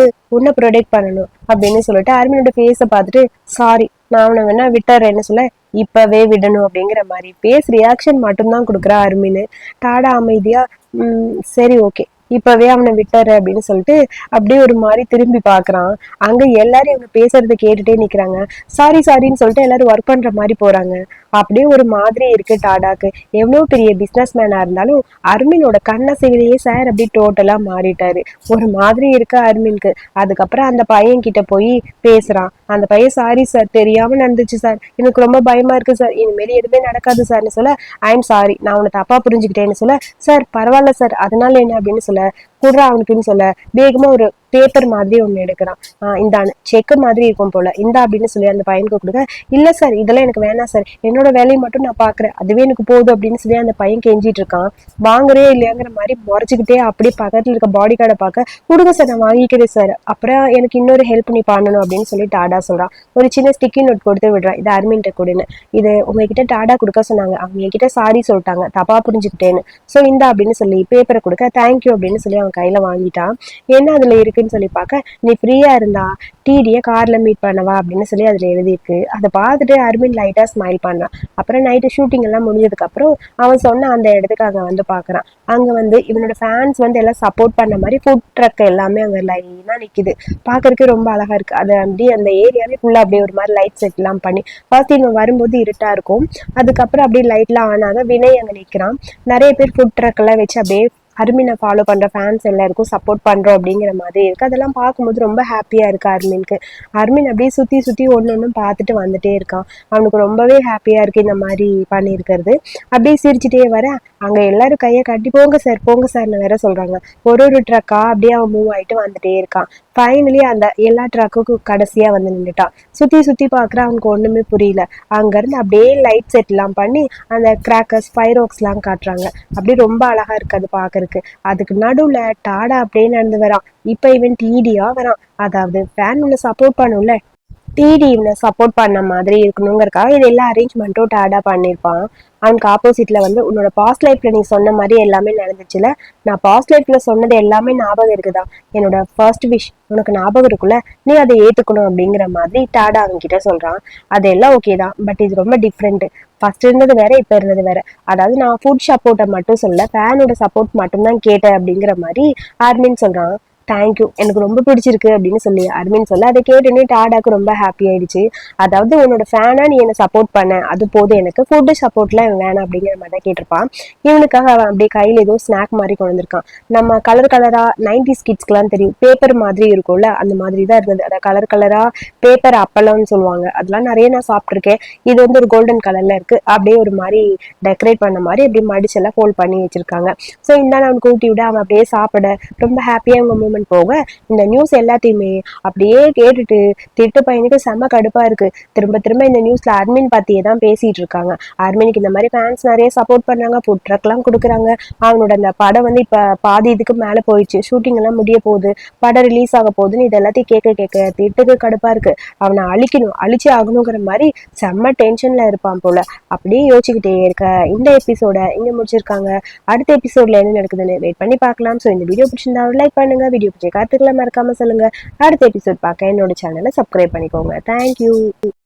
உன்னை ப்ரொடெக்ட் பண்ணணும் அப்படின்னு சொல்லிட்டு அருமினோட ஃபேஸை பார்த்துட்டு, சாரி நான் அவனை வேணா விட்டுறேன்னு சொல்ல, இப்பவே விடணும் அப்படிங்கிற மாதிரி ஃபேஸ் ரியாக்ஷன் மட்டும்தான் கொடுக்குறா அருமின்னு. டாடா அமைதியா சரி ஓகே இப்பவே அவனை விட்டுற அப்படின்னு சொல்லிட்டு அப்படியே ஒரு மாதிரி திரும்பி பாக்குறான். அங்க எல்லாரும் இவங்க பேசுறதை கேட்டுட்டே நிக்கிறாங்க. சாரி சாரின்னு சொல்லிட்டு எல்லாரும் ஒர்க் பண்ற மாதிரி போறாங்க. அப்படியே ஒரு மாதிரி இருக்கு டாடாக்கு. எவ்வளவு பெரிய பிசினஸ் மேனா இருந்தாலும் அருமினோட கண்ணசைவிலேயே சார் அப்படி டோட்டலா மாறிட்டாரு. ஒரு மாதிரி இருக்கு அருமினுக்கு. அதுக்கப்புறம் அந்த பையன் கிட்ட போய் பேசுறான். அந்த பையன் சாரி சார் தெரியாம நடந்துச்சு சார், எனக்கு ரொம்ப பயமா இருக்கு சார், இனிமேல் எதுவுமே நடக்காது சார்னு சொல்ல, ஐ எம் சாரி நான் உன்னை தப்பா புரிஞ்சுக்கிட்டேன்னு சொல்ல, சார் பரவாயில்ல சார் அதனால என்ன அப்படின்னு சொல்ல, குடுறா அவனுக்குன்னு சொல்ல வேகமா ஒரு பேப்பர் மாதிரி ஒண்ணு எடுக்கிறான். இந்த செக்கு மாதிரி இருக்கும் போல, இந்த அப்படின்னு சொல்லி அந்த பையனுக்கு கொடுக்க, இல்ல சார் இதெல்லாம் எனக்கு வேணாம் சார், என்னோட வேலையை மட்டும் நான் பாக்குறேன், அதுவே எனக்கு போதும் அப்படின்னு சொல்லி அந்த பையன் கெஞ்சிட்டு இருக்கான். வாங்குறே இல்லையாங்கிற மாதிரி முறைச்சுக்கிட்டே அப்படியே பக்கத்துல இருக்க பாடி கார்டை பார்க்க, கொடுங்க சார் நான் வாங்கிக்கிறேன் சார், அப்புறம் எனக்கு இன்னொரு ஹெல்ப் நீ பண்ணணும் அப்படின்னு சொல்லி டாடா சொல்றான். ஒரு சின்ன ஸ்டிக்கி நோட் கொடுத்து விடுறான், இது அருமின்ட்ட கொடுன்னு, இது உங்ககிட்ட டாடா கொடுக்க சொன்னாங்க, அவங்க என்கிட்ட சாரி சொல்லிட்டாங்க தப்பா புரிஞ்சுக்கிட்டேன்னு, ஸோ இந்த அப்படின்னு சொல்லி பேப்பரை கொடுக்க, தேங்க்யூ அப்படின்னு சொல்லி அவன் கையில வாங்கிட்டான். என்ன அதுல இருக்குன்னு சொல்லி பார்க்க, நீ ஃப்ரீயா இருந்தா டிடிய கார்ல மீட் பண்ணவா அப்படின்னு சொல்லி அதுல எழுதியிருக்கு. அதை பார்த்துட்டு அருமின் லைட்டா ஸ்மைல் பண்றான். அப்புறம் நைட்டு ஷூட்டிங் எல்லாம் முடிஞ்சதுக்கு அப்புறம் அவன் சொன்ன அந்த இடத்துக்கு அங்க பாக்குறான். அங்க இவனோட ஃபேன்ஸ் எல்லாம் சப்போர்ட் பண்ண மாதிரி ஃபுட் ட்ரக் எல்லாமே அங்க லைனா நிக்குது. பாக்குறதுக்கு ரொம்ப அழகா இருக்கு. அது அப்படியே அந்த ஏரியாவே ஃபுல்லா அப்படியே ஒரு மாதிரி லைட் செட் எல்லாம் பண்ணி, ஃபர்ஸ்ட் இவன் வரும்போது இருட்டா இருக்கும், அதுக்கப்புறம் அப்படியே லைட்லாம் ஆன் ஆக வினய் அங்க நிக்கிறான். நிறைய பேர் ஃபுட் ட்ரக் எல்லாம் வச்சு அப்படியே அருமினை ஃபாலோ பண்ற ஃபேன்ஸ் எல்லாருக்கும் சப்போர்ட் பண்றோம் அப்படிங்கிற மாதிரி இருக்கு. அதெல்லாம் பார்க்கும்போது ரொம்ப ஹாப்பியா இருக்கு அருமினுக்கு. அருமின் அப்படியே சுத்தி சுத்தி ஒன்னொன்னும் பார்த்துட்டு வந்துட்டே இருக்கான். அவனுக்கு ரொம்பவே ஹாப்பியா இருக்கு இந்த மாதிரி பண்ணியிருக்கிறது. அப்படியே சிரிச்சுட்டே வர அங்க எல்லாரும் கையை கட்டி போங்க சார்னு வேற சொல்றாங்க. ஒரு ட்ரக்கா அப்படியே அவன் மூவ் ஆயிட்டு வந்துட்டே இருக்கான். ஃபைனலி அந்த எல்லா ட்ரக்குக்கும் கடைசியா நின்றுட்டான். சுத்தி சுத்தி பாக்குற அவனுக்கு ஒண்ணுமே புரியல. அங்க இருந்து அப்படியே லைட் செட் எல்லாம் பண்ணி அந்த கிராக்கர்ஸ் ஃபயர் ஒர்க்ஸ் எல்லாம் காட்டுறாங்க. அப்படியே ரொம்ப அழகா இருக்கு அது பாக்குறதுக்கு. அதுக்கு நடுவுல டாடா அப்படியே நடந்து வரான். இப்ப இவன் டிடியா வரான். அதாவது ஃபேன் உள்ள சப்போர்ட் பண்ணும்ல, டிடி இவனை சப்போர்ட் பண்ண மாதிரி இருக்கணுங்கிறக்காக இது எல்லா அரேஞ்ச்மெண்ட்டும் டாடா பண்ணியிருப்பான். அவனுக்கு ஆப்போசிட்ல உன்னோட பாஸ்ட் லைஃப்ல நீ சொன்ன மாதிரி எல்லாமே நடந்துச்சுல, நான் பாஸ்ட் லைஃப்ல சொன்னது எல்லாமே ஞாபகம் இருக்குதா, என்னோட ஃபர்ஸ்ட் விஷ் உனக்கு ஞாபகம் இருக்குல்ல, நீ அதை ஏத்துக்கணும் அப்படிங்கிற மாதிரி டாடா அவன்கிட்ட சொல்றான். அதெல்லாம் ஓகே தான், பட் இது ரொம்ப டிஃப்ரெண்ட். ஃபர்ஸ்ட் இருந்தது வேற, இப்ப இருந்தது வேற. அதாவது நான் ஃபுட் சப்போர்ட்டை மட்டும் சொல்ல, ஃபேனோட சப்போர்ட் மட்டும் தான் கேட்டேன் அப்படிங்கிற மாதிரி அர்மின் சொல்றான். தேங்க்யூ எனக்கு ரொம்ப பிடிச்சிருக்கு அப்படின்னு சொல்லி அர்மின் சொல்ல, அதை கேட்டுன்னு டாடாக்கு ரொம்ப ஹாப்பி ஆயிடுச்சு. அதாவது உன்னோட ஃபேனா நீ என்ன சப்போர்ட் பண்ண, அது போதும், எனக்கு ஃபுட்டு சப்போர்ட்லாம் வேணாம் அப்படிங்கிற மாதிரி தான் கேட்டிருப்பான். இவனுக்காக அவன் அப்படியே கையில ஏதோ ஸ்நாக் மாதிரி கொண்டு வந்திருக்கான். நம்ம கலர் கலரா 90s கிட்ஸ்க்குலாம் தெரியும், பேப்பர் மாதிரி இருக்கும்ல, அந்த மாதிரி தான் இருந்தது. அதை கலர் கலரா பேப்பர் அப்பளம்னு சொல்லுவாங்க, அதெல்லாம் நிறைய நான் சாப்பிட்ருக்கேன். இது ஒரு கோல்டன் கலர்ல இருக்கு, அப்படியே ஒரு மாதிரி டெக்கரேட் பண்ண மாதிரி அப்படியே மடிச்செல்லாம் ஃபோல்ட் பண்ணி வச்சிருக்காங்க. ஸோ இந்த அவனுக்கு ஊட்டி விட அவன் அப்படியே சாப்பிட ரொம்ப ஹாப்பியா அவங்க போக, இந்த நியூஸ் எல்லாத்தையுமே அப்படியே கேட்டுட்டு திட்டு பையனுக்கு செம்ம கடுப்பா இருக்கு. திரும்ப திரும்ப இந்த நியூஸ்ல அர்மின் பத்தியே தான் பேசிட்டு இருக்காங்க. அர்மினுக்கு இந்த மாதிரி ஃபேன்ஸ் நிறைய சப்போர்ட் பண்றாங்க, ஃபுட் ட்ரக் எல்லாம் கொடுக்குறாங்க. அவனோட அந்த படம் இப்ப பாதி இதுக்கு மேல போயிடுச்சு, ஷூட்டிங் எல்லாம் முடிய போகுது, படம் ரிலீஸ் ஆக போகுதுன்னு இது எல்லாத்தையும் கேட்க திட்டுக்கு கடுப்பா இருக்கு. அவனை அழிக்கணும், அழிச்சே ஆகணுங்கிற மாதிரி செம்ம டென்ஷன்ல இருப்பான் போல. அப்படியே யோசிச்சுக்கிட்டே இருக்க இந்த எபிசோட இங்க முடிச்சிருக்காங்க. அடுத்த எபிசோட்ல என்ன நடக்குதுன்னு வெயிட் பண்ணி பார்க்கலாம். ஸோ இந்த வீடியோ பிடிச்சிருந்தா லைக் பண்ணுங்க, வீடியோ பிடிச்ச கருத்துக்களை மறக்காம சொல்லுங்க. அடுத்த எபிசோட் பார்க்க என்னோட சேனலை சப்ஸ்கிரைப் பண்ணிக்கோங்க. தேங்க்யூ.